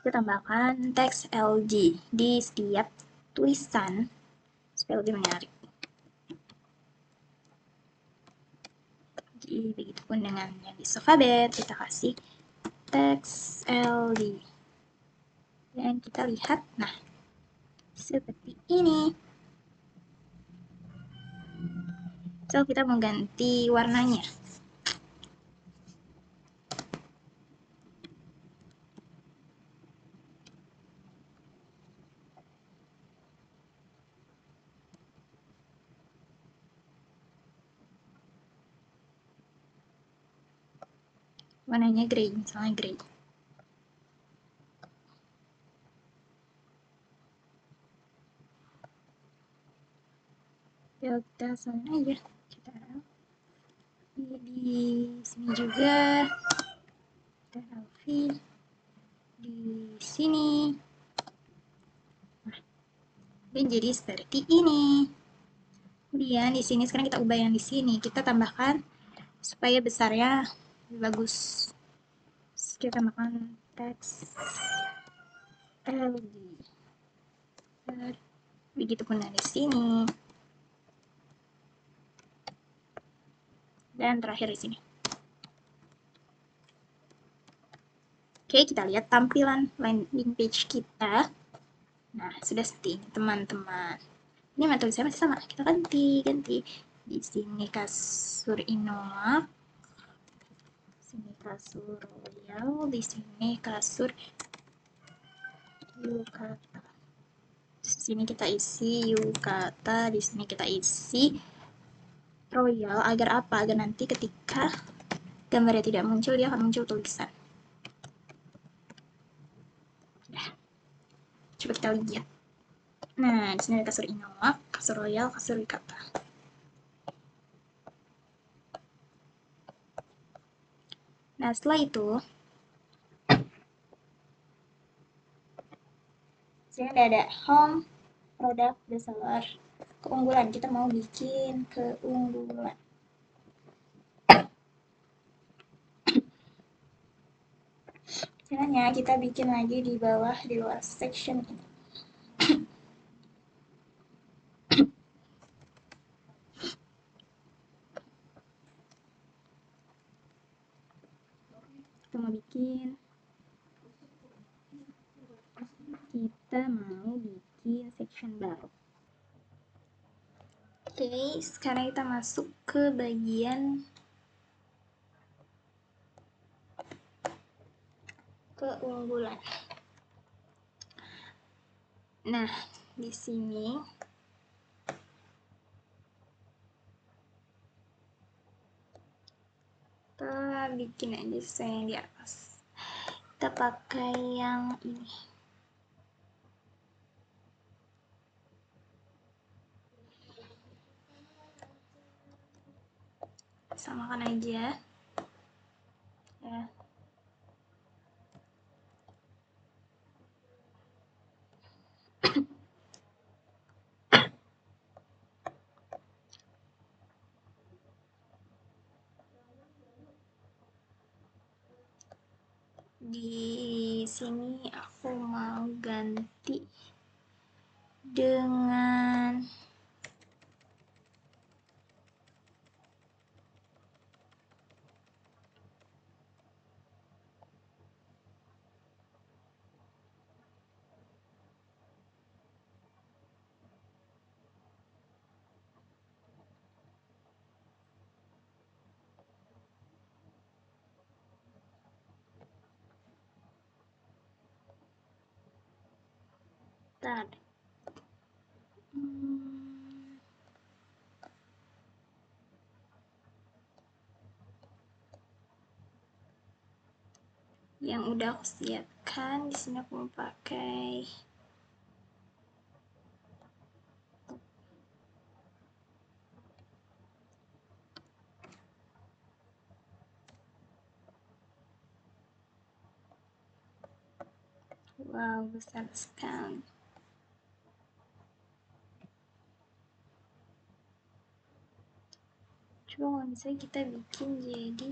Kita tambahkan teks LG di setiap tulisan supaya lebih menarik. Jadi begitupun dengan yang di Sofabet, kita kasih teks LD. Dan kita lihat, nah, seperti ini. So, kita mengganti warnanya. Warnanya grey, misalnya grey. Delta sana aja. Kita di sini juga. Dan Alfi di sini. Nah, dan jadi seperti ini. Kemudian di sini sekarang kita ubah yang di sini. Kita tambahkan supaya besarnya lebih bagus. Kita tambahkan teks LD. Begitupun di sini. Dan terakhir di sini. Oke, kita lihat tampilan landing page kita. Nah, sudah seperti ini, teman-teman. Ini metode saya masih sama. Kita ganti. Di sini kasur Inoak. Di sini kasur Royal. Di sini kasur Yukata. Di sini kita isi Yukata. Di sini kita isi Royal. Agar apa? Agar nanti ketika gambarnya tidak muncul, dia akan muncul tulisan. Nah, coba kita lihat. Nah, di sini ada kasur Inoak, kasur Royal, kasur Yukata. Nah, setelah itu, sini ada home, produk, bestseller, keunggulan. Kita mau bikin keunggulan. Caranya kita bikin lagi di bawah, di luar section ini. Kita mau bikin section baru. Oke, sekarang kita masuk ke bagian keunggulan. Nah, di sini kita bikin aja sesuai yang di atas. Kita pakai yang ini. Samakan aja. Ya. Di sini aku mau ganti dengan yang udah aku siapkan. Di sini aku mau pakai wow, besar sekali. Coba kalau misalnya kita bikin jadi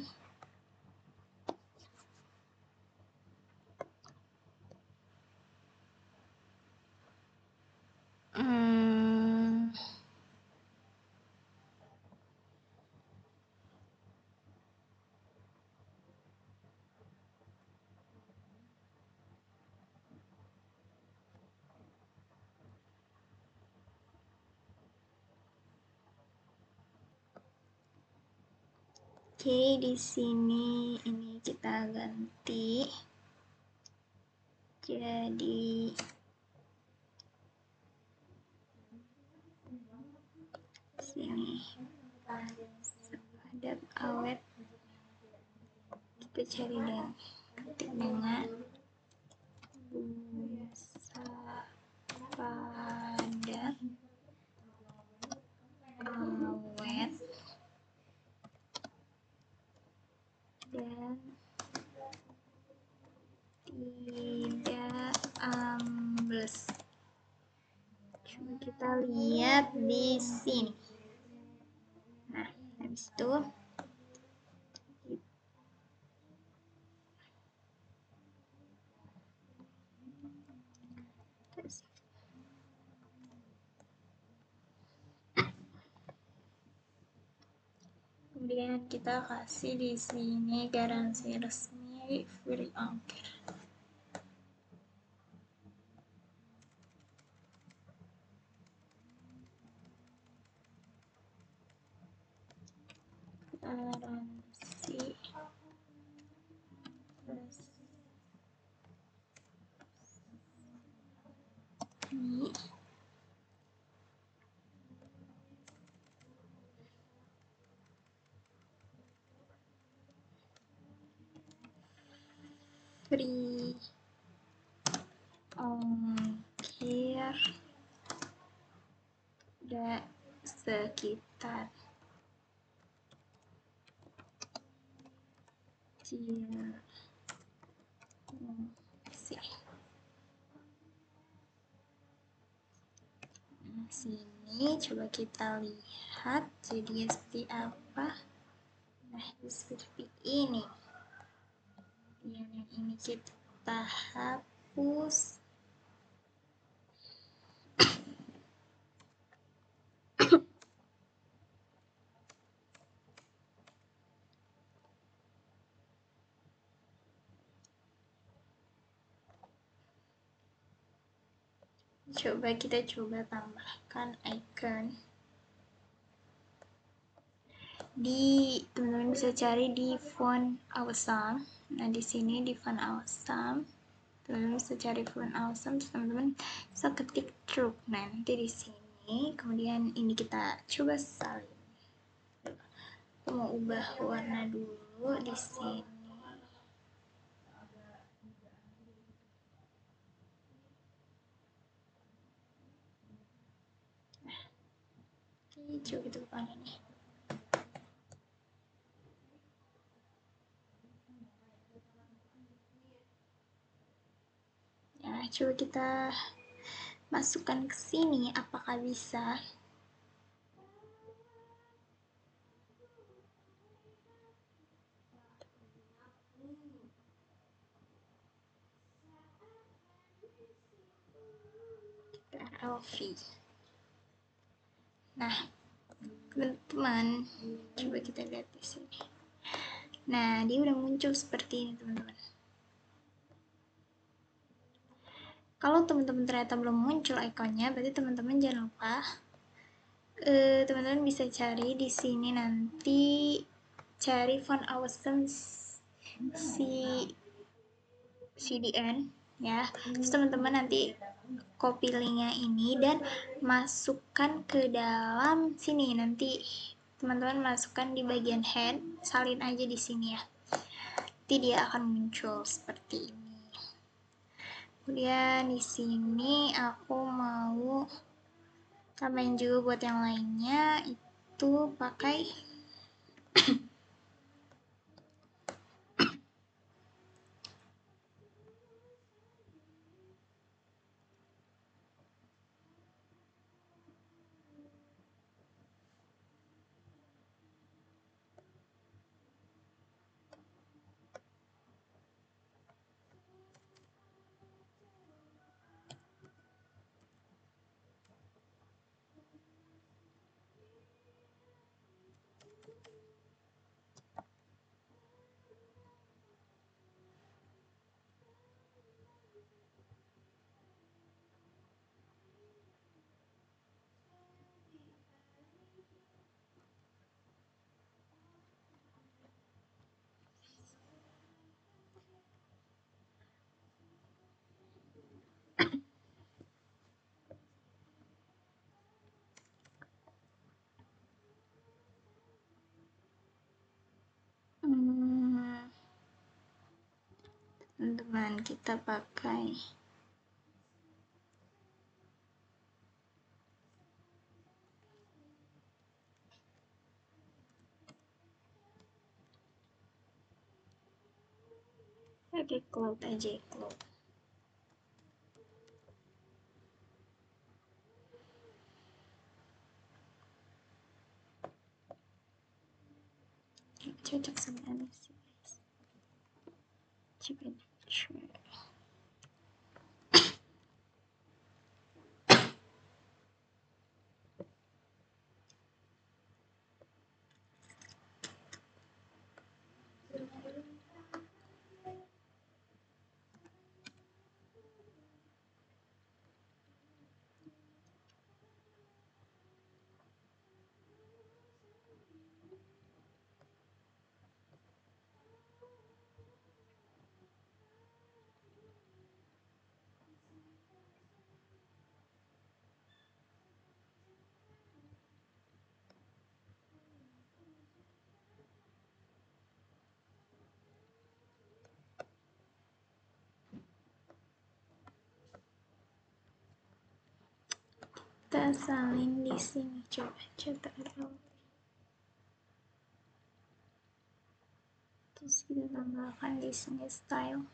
Oke, di sini ini kita ganti jadi sini padat awet, kita cari dan ketik dengan busa padat awet dan tidak ambles. Coba kita lihat di sini. Nah, habis itu kemudian kita kasih di sini garansi resmi free ongkir. Garansi resmi free ongkir dan sekitar Cilengsi. Nah, sini coba kita lihat jadinya seperti apa. Nah, seperti ini. Yang ini kita hapus. Kita coba tambahkan icon. Teman-teman bisa cari di font awesome. Nah, di sini di font awesome, teman-teman bisa cari font awesome, teman-teman bisa ketik truk. Nah, nanti di sini, kemudian ini kita coba salin. Aku mau ubah warna dulu di sini. Oke, coba kita buka ini. Ya, coba kita masukkan ke sini, apakah bisa? LV. Nah, teman-teman, coba kita lihat di sini. Nah, dia udah muncul seperti ini, teman-teman. Kalau teman-teman ternyata belum muncul ikonnya, berarti teman-teman jangan lupa teman-teman bisa cari di sini nanti, cari font awesome CDN ya. Terus teman-teman nanti copy linknya ini dan masukkan ke dalam sini. Nanti teman-teman masukkan di bagian head, salin aja di sini ya. Nanti dia akan muncul seperti ini. Kemudian di sini aku mau tambahin juga buat yang lainnya, itu pakai teman-teman, kita pakai cloud aja, cloud. Cocok sama aneh sih guys. Coba cek. Kita salin di sini, coba cetak dulu. Terus kita tambahkan di sini style.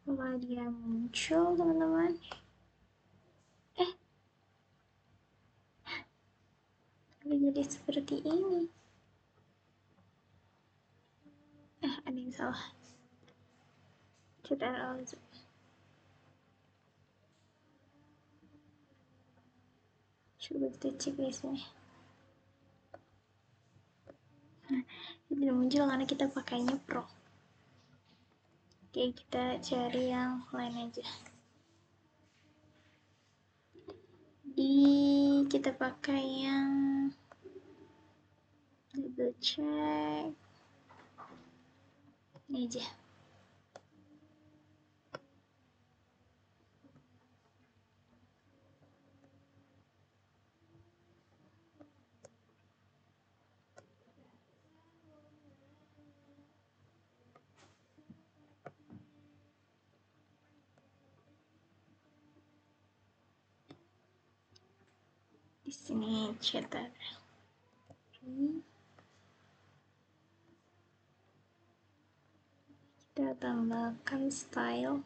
Setelah dia muncul, teman-teman, jadi seperti ini. Ada yang salah. Cetak dulu. Coba kita cek di sini. Tidak muncul karena kita pakainya Pro. Oke, kita cari yang lain aja. Kita pakai yang double check. Ini aja. Di sini cetak. Kita tambahkan style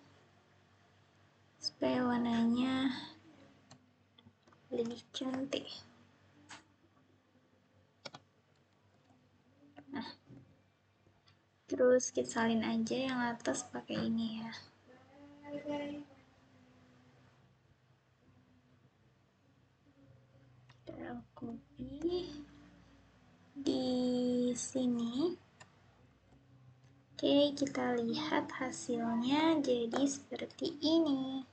supaya warnanya lebih cantik. Nah, terus kita salin aja yang atas pakai ini ya. Kita copy di sini. Oke, kita lihat hasilnya jadi seperti ini.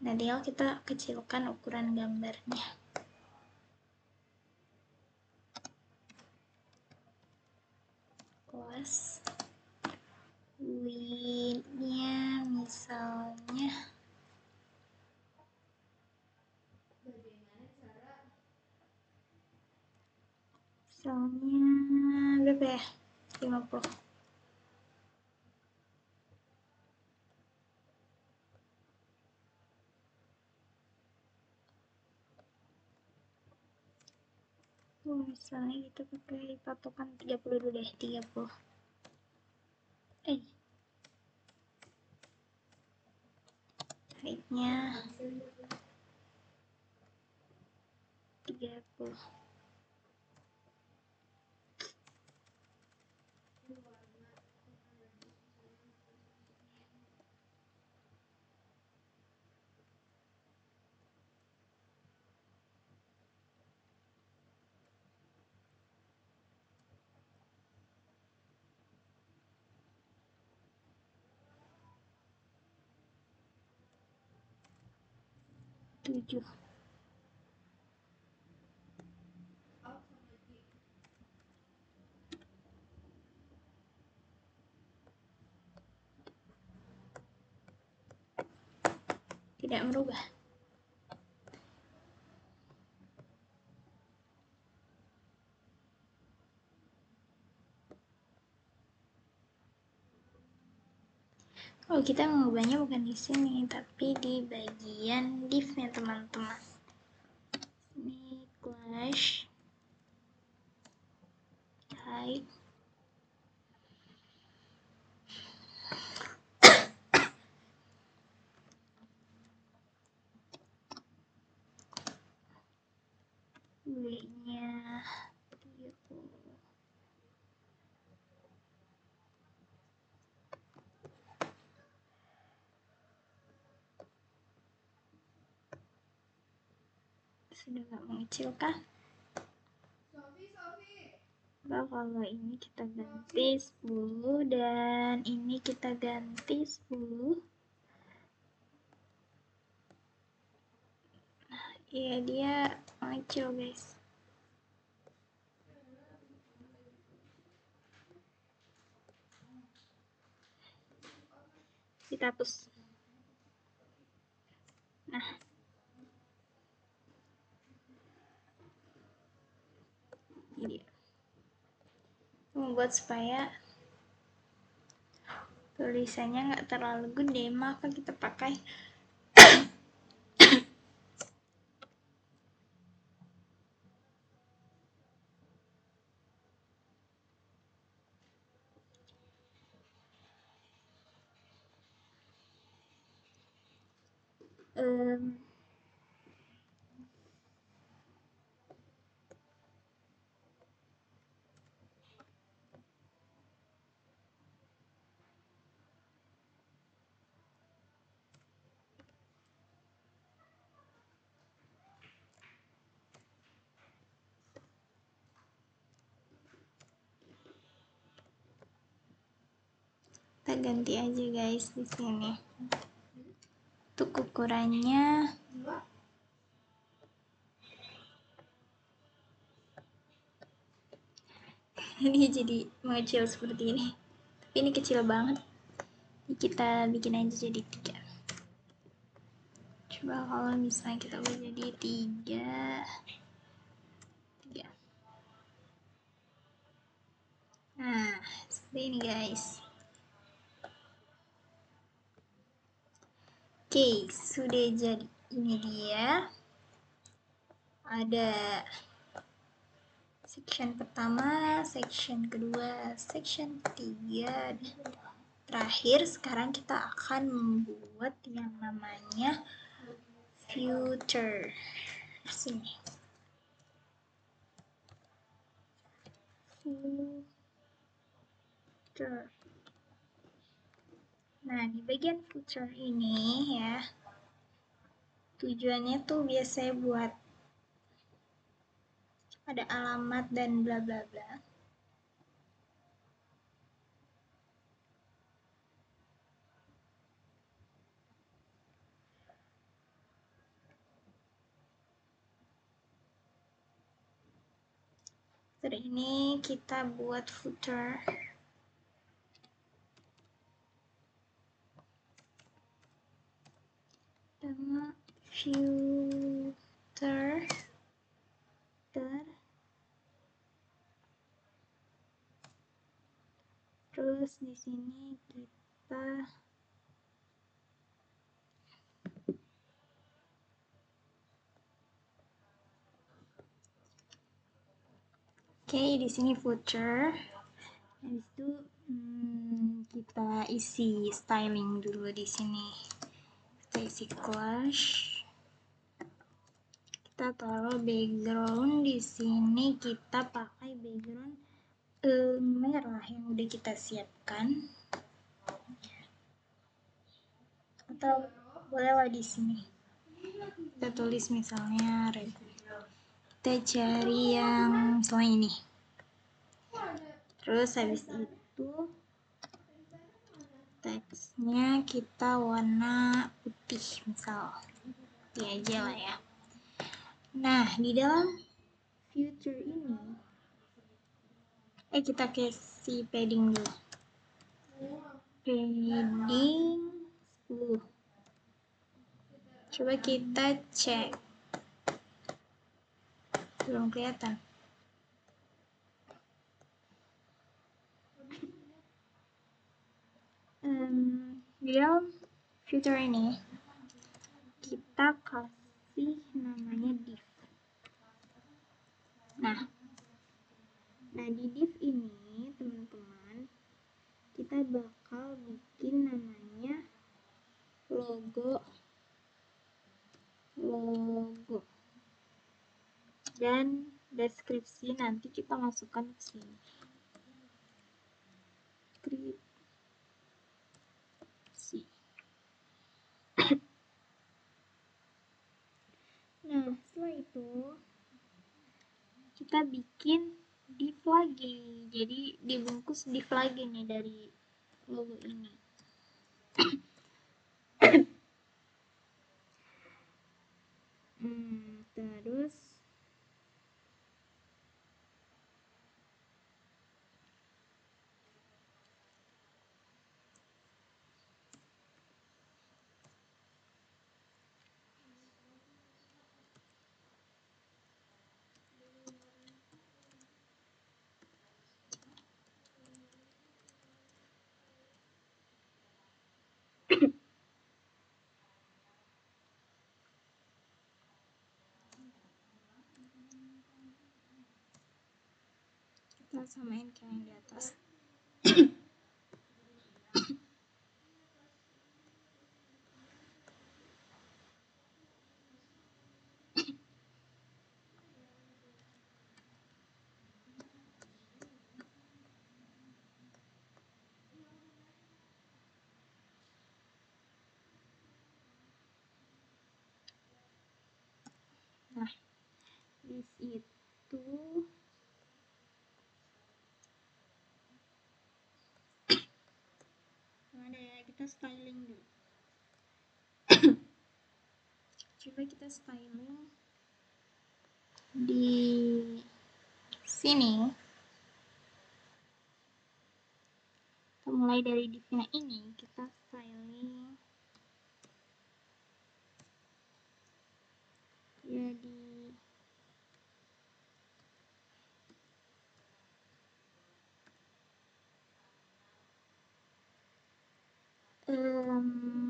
Nah, tinggal kita kecilkan ukuran gambarnya. Plus width-nya misalnya berapa ya? 50. Misalnya kita pakai patokan 30 dulu deh, 30. Height-nya 30. Tujuh. Tidak merubah. Oh, kita mengubahnya bukan di sini, tapi di bagian div-nya, teman-teman. Ini clash type. W-nya 30. Sudah nggak mengecil kah? Nah, kalau ini kita ganti 10 dan ini kita ganti 10. Iya, dia mengecil, guys. Kita hapus. Nah, ini dia. Membuat supaya tulisannya nggak terlalu gede, maka kita pakai kita ganti aja, guys, di sini. Untuk ukurannya ini jadi mengecil seperti ini, tapi ini kecil banget. Kita bikin aja jadi 3. Coba kalau misalnya kita buat jadi 3. Nah, seperti ini, guys. Oke, sudah jadi. Ini dia. Ada section pertama, section kedua, section ketiga, dan terakhir sekarang kita akan membuat yang namanya footer. Sini. Footer. Nah, di bagian footer ini ya, tujuannya tuh biasanya buat ada alamat dan bla bla bla. Footer ini kita buat footer. Nama footer. Terus di sini kita di sini footer. Habis itu kita isi styling dulu di sini. Kita isi clash. Kita taruh background di sini, kita pakai background merah yang udah kita siapkan. Atau bolehlah di sini. Kita tulis misalnya red. Kita cari yang misalnya ini. Terus habis itu teksnya kita warna putih misal. Putih aja lah ya. Nah, di dalam future ini kita kasih padding dulu. Padding 10. Coba kita cek. Belum kelihatan. Di dalam fitur ini kita kasih namanya div. Nah di div ini teman-teman kita bakal bikin namanya logo dan deskripsi nanti kita masukkan ke sini. Nah setelah itu kita bikin div lagi, jadi dibungkus div lagi nih dari logo ini. Terus kita samain kayak yang di atas. Nah di situ ada ya, kita styling dulu. Coba kita styling di sini. Kita mulai dari divnya ini, kita styling jadi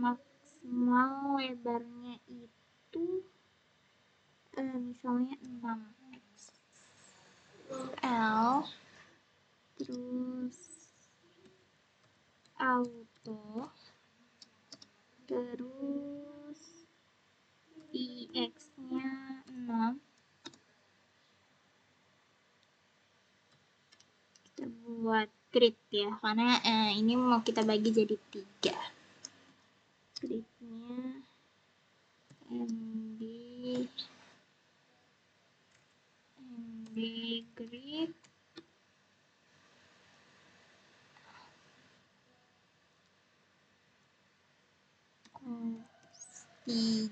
maksimal lebarnya itu misalnya 6 XL, terus auto, terus IX nya 6. Kita buat grid ya, karena ini mau kita bagi jadi 3. Gridnya MD grid 3,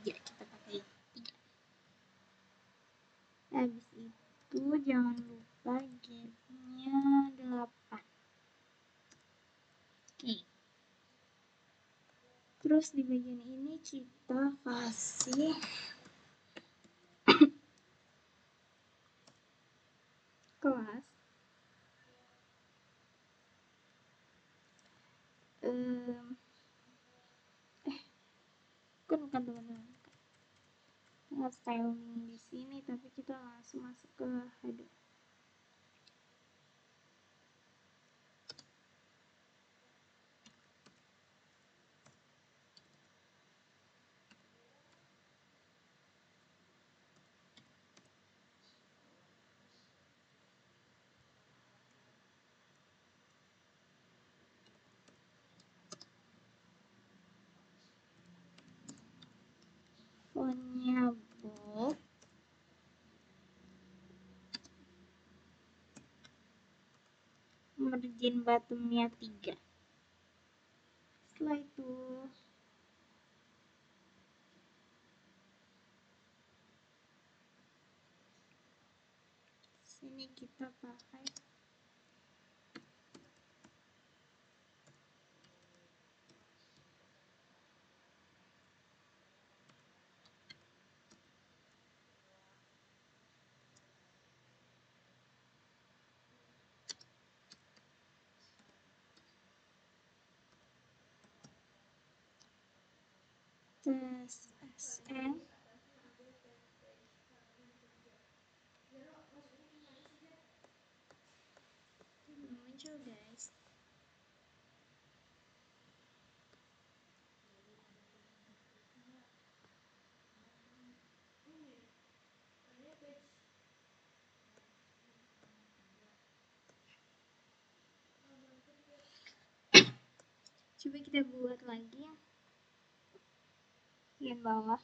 kita pakai 3. Habis itu jangan lupa gapnya 8. Oke. Terus di bagian ini kita kasih kelas bukan teman-teman, nggak styling di sini tapi kita langsung masuk ke header. Fontnya bold, margin bottomnya 3. Setelah itu sini kita pakai tes SN muncul guys. Coba kita buat lagi ya bagian bawah.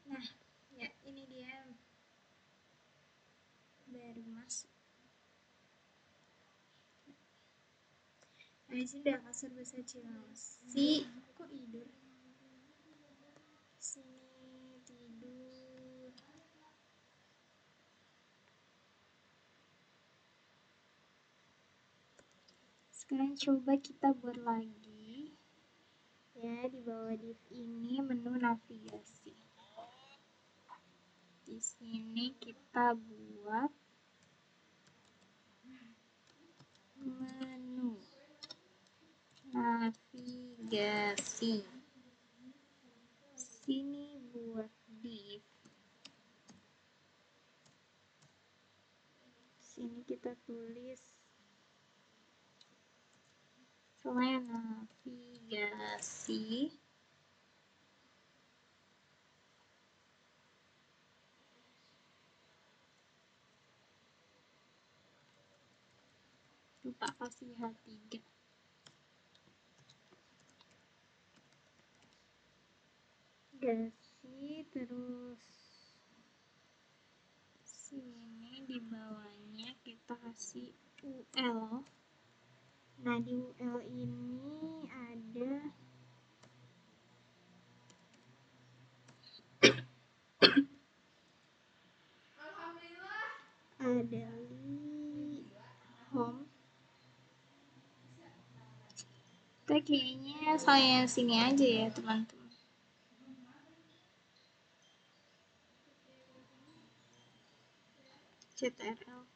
Nah, ya ini dia baru masuk. Nah, di sini udah kasur bahasa Cilengsi. Kok tidur? Sini tidur. Sekarang coba kita buat lagi. Ya, di bawah div ini menu navigasi. Di sini kita buat menu navigasi. Sini buat div. Sini kita tulis selain navigasi. Lupa kasih H3. Gasi, terus sini di bawahnya kita kasih UL. Nah, di UL ini ada home. Kita kayaknya saya sini aja ya teman-teman. CTRL.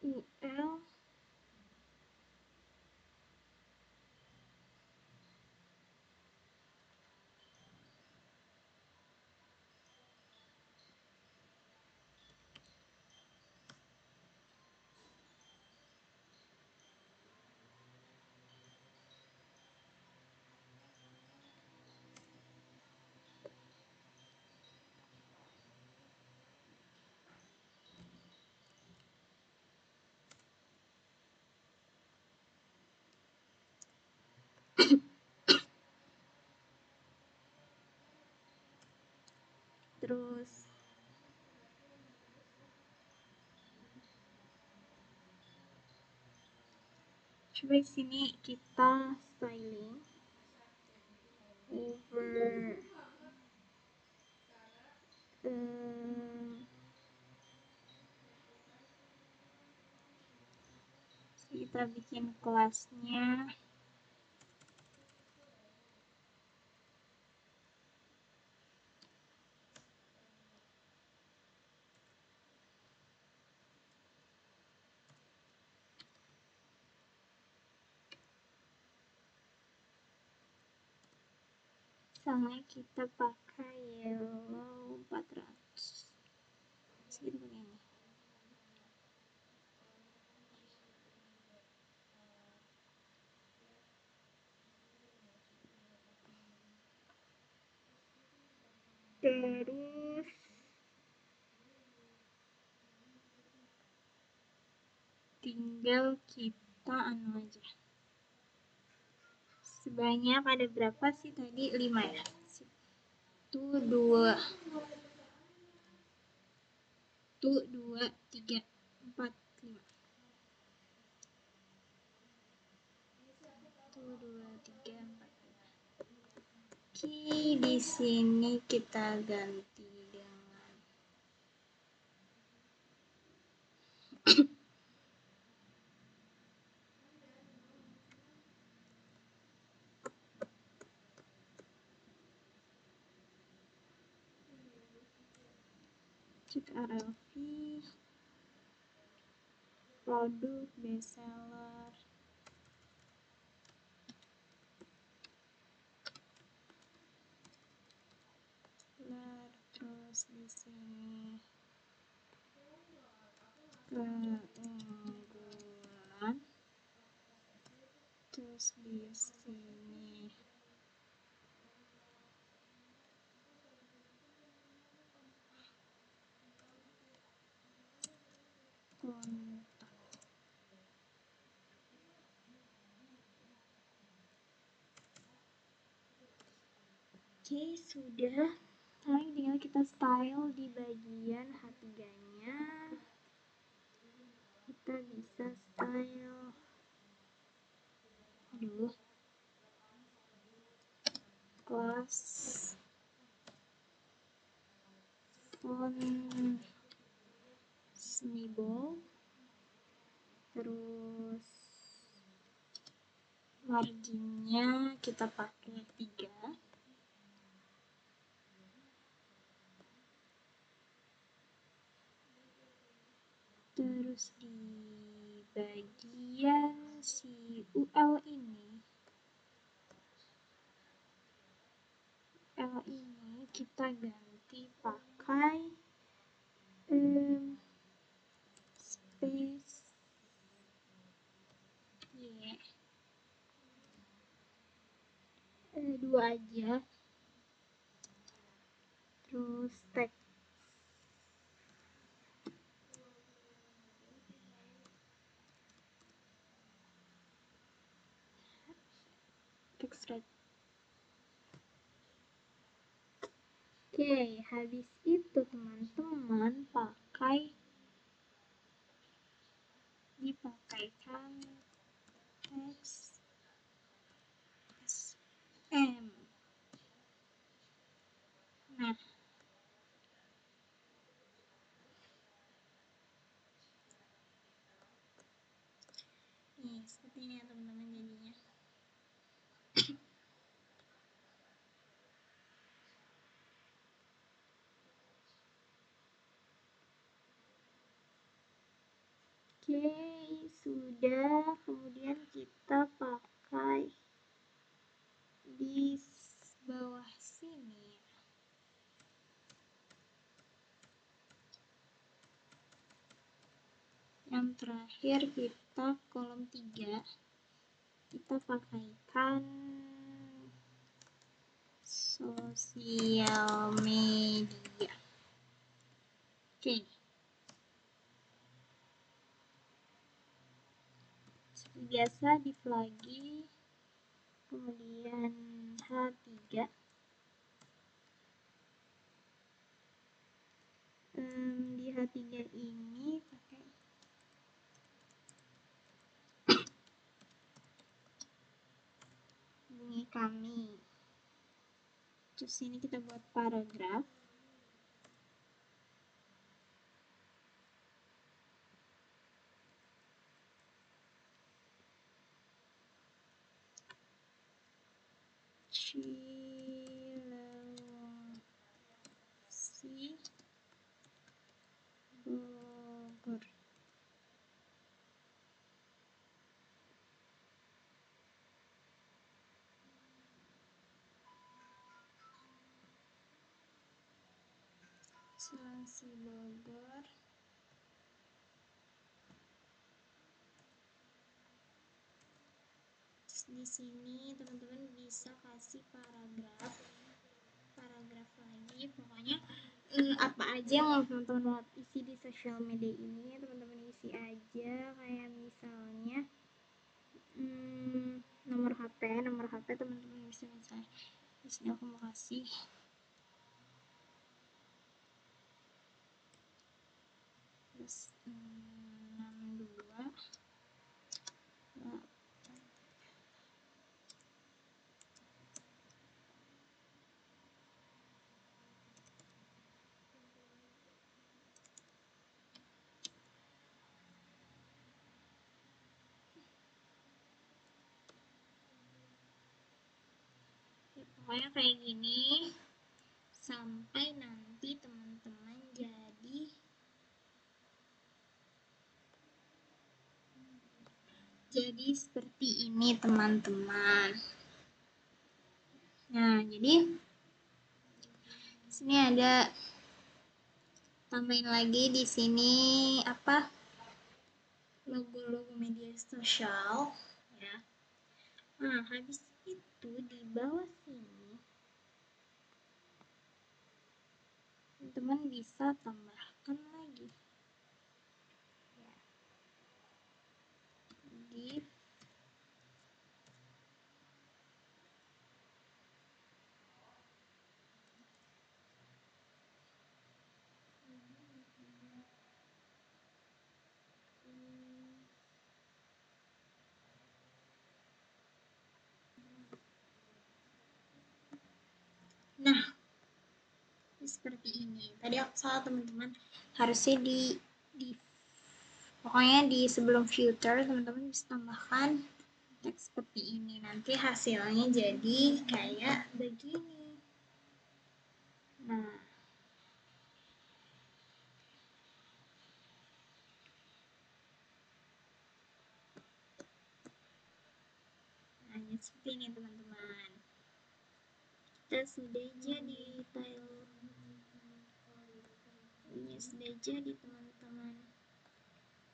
UL terus coba di sini kita styling over kita bikin kelasnya sama kita pakai yellow 400 segitu begini. Terus tinggal kita anu aja. Sebanyak ada berapa sih tadi? 5 ya. dua, 3, 4, 5. 2, 3, 4, 5. Oke, di sini kita ganti dengan cek RLV, produk, bestseller, terus di sini keunggulan, terus di sini kontak. Oke, sudah. Sekarang tinggal kita style di bagian H3-nya. Kita bisa style kelas font Smibol, terus marginnya kita pakai 3. Terus di bagian si UL ini kita ganti pakai space ya, 2 aja, terus text red. Oke, habis itu teman-teman dipakaikan teks SM. Nah, nih seperti ini ya teman-teman jadinya. Oke, sudah. Kemudian kita pakai di bawah sini. Yang terakhir kita kolom 3. Kita pakaikan sosial media. Oke. Seperti biasa di lagi, kemudian H3. Di H3 ini pakai hubungi kami. Terus ini kita buat paragraf. Cilengsi Bogor. Cilengsi Bogor. Di sini teman-teman bisa kasih paragraf lagi, pokoknya apa aja yang mau teman-teman isi di sosial media ini teman-teman isi aja, kayak misalnya nomor HP teman-teman bisa misalnya di sini aku mau kasih 62. Pokoknya kayak gini sampai nanti teman-teman jadi seperti ini teman-teman. Nah, jadi sini ada tambahin lagi di sini apa? Logo-logo media sosial ya. Nah, habis itu di bawah sini teman-teman bisa tambahkan lagi ya. Di Nah, seperti ini. Tadi aku salah teman-teman. Harusnya di pokoknya di sebelum filter teman-teman bisa tambahkan teks seperti ini. Nanti hasilnya jadi kayak begini. Nah, seperti ini teman-teman. Kita sudah jadi tile. Ini sudah jadi teman-teman.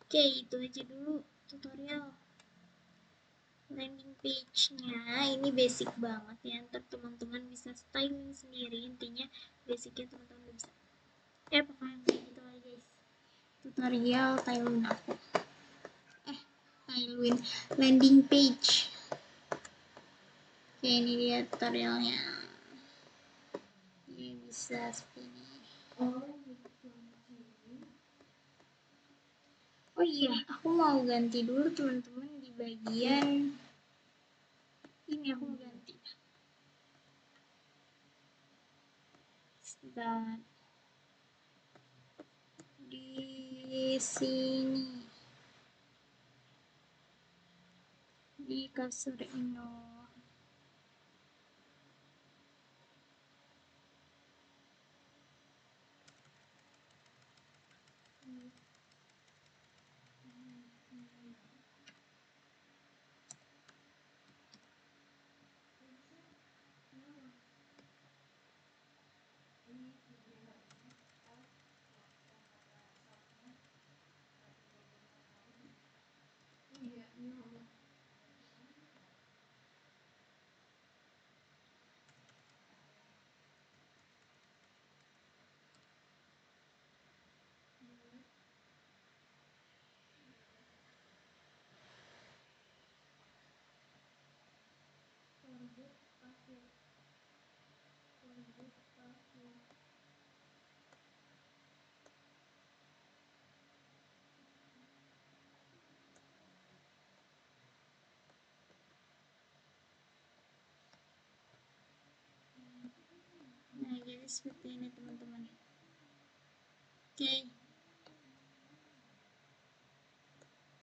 Oke, itu aja dulu tutorial landing page-nya. Ini basic banget ya, ntar teman-teman bisa styling sendiri. Intinya basicnya teman-teman bisa pokoknya gitu aja guys, tutorial Tailwind aku Tailwind landing page. Oke, ini dia tutorialnya. Ini bisa seperti ini. Oh iya, aku mau ganti dulu teman-teman di bagian ini. Aku mau ganti dan di sini di kasur Ino. Nah, jadi seperti ini teman-teman. Oke.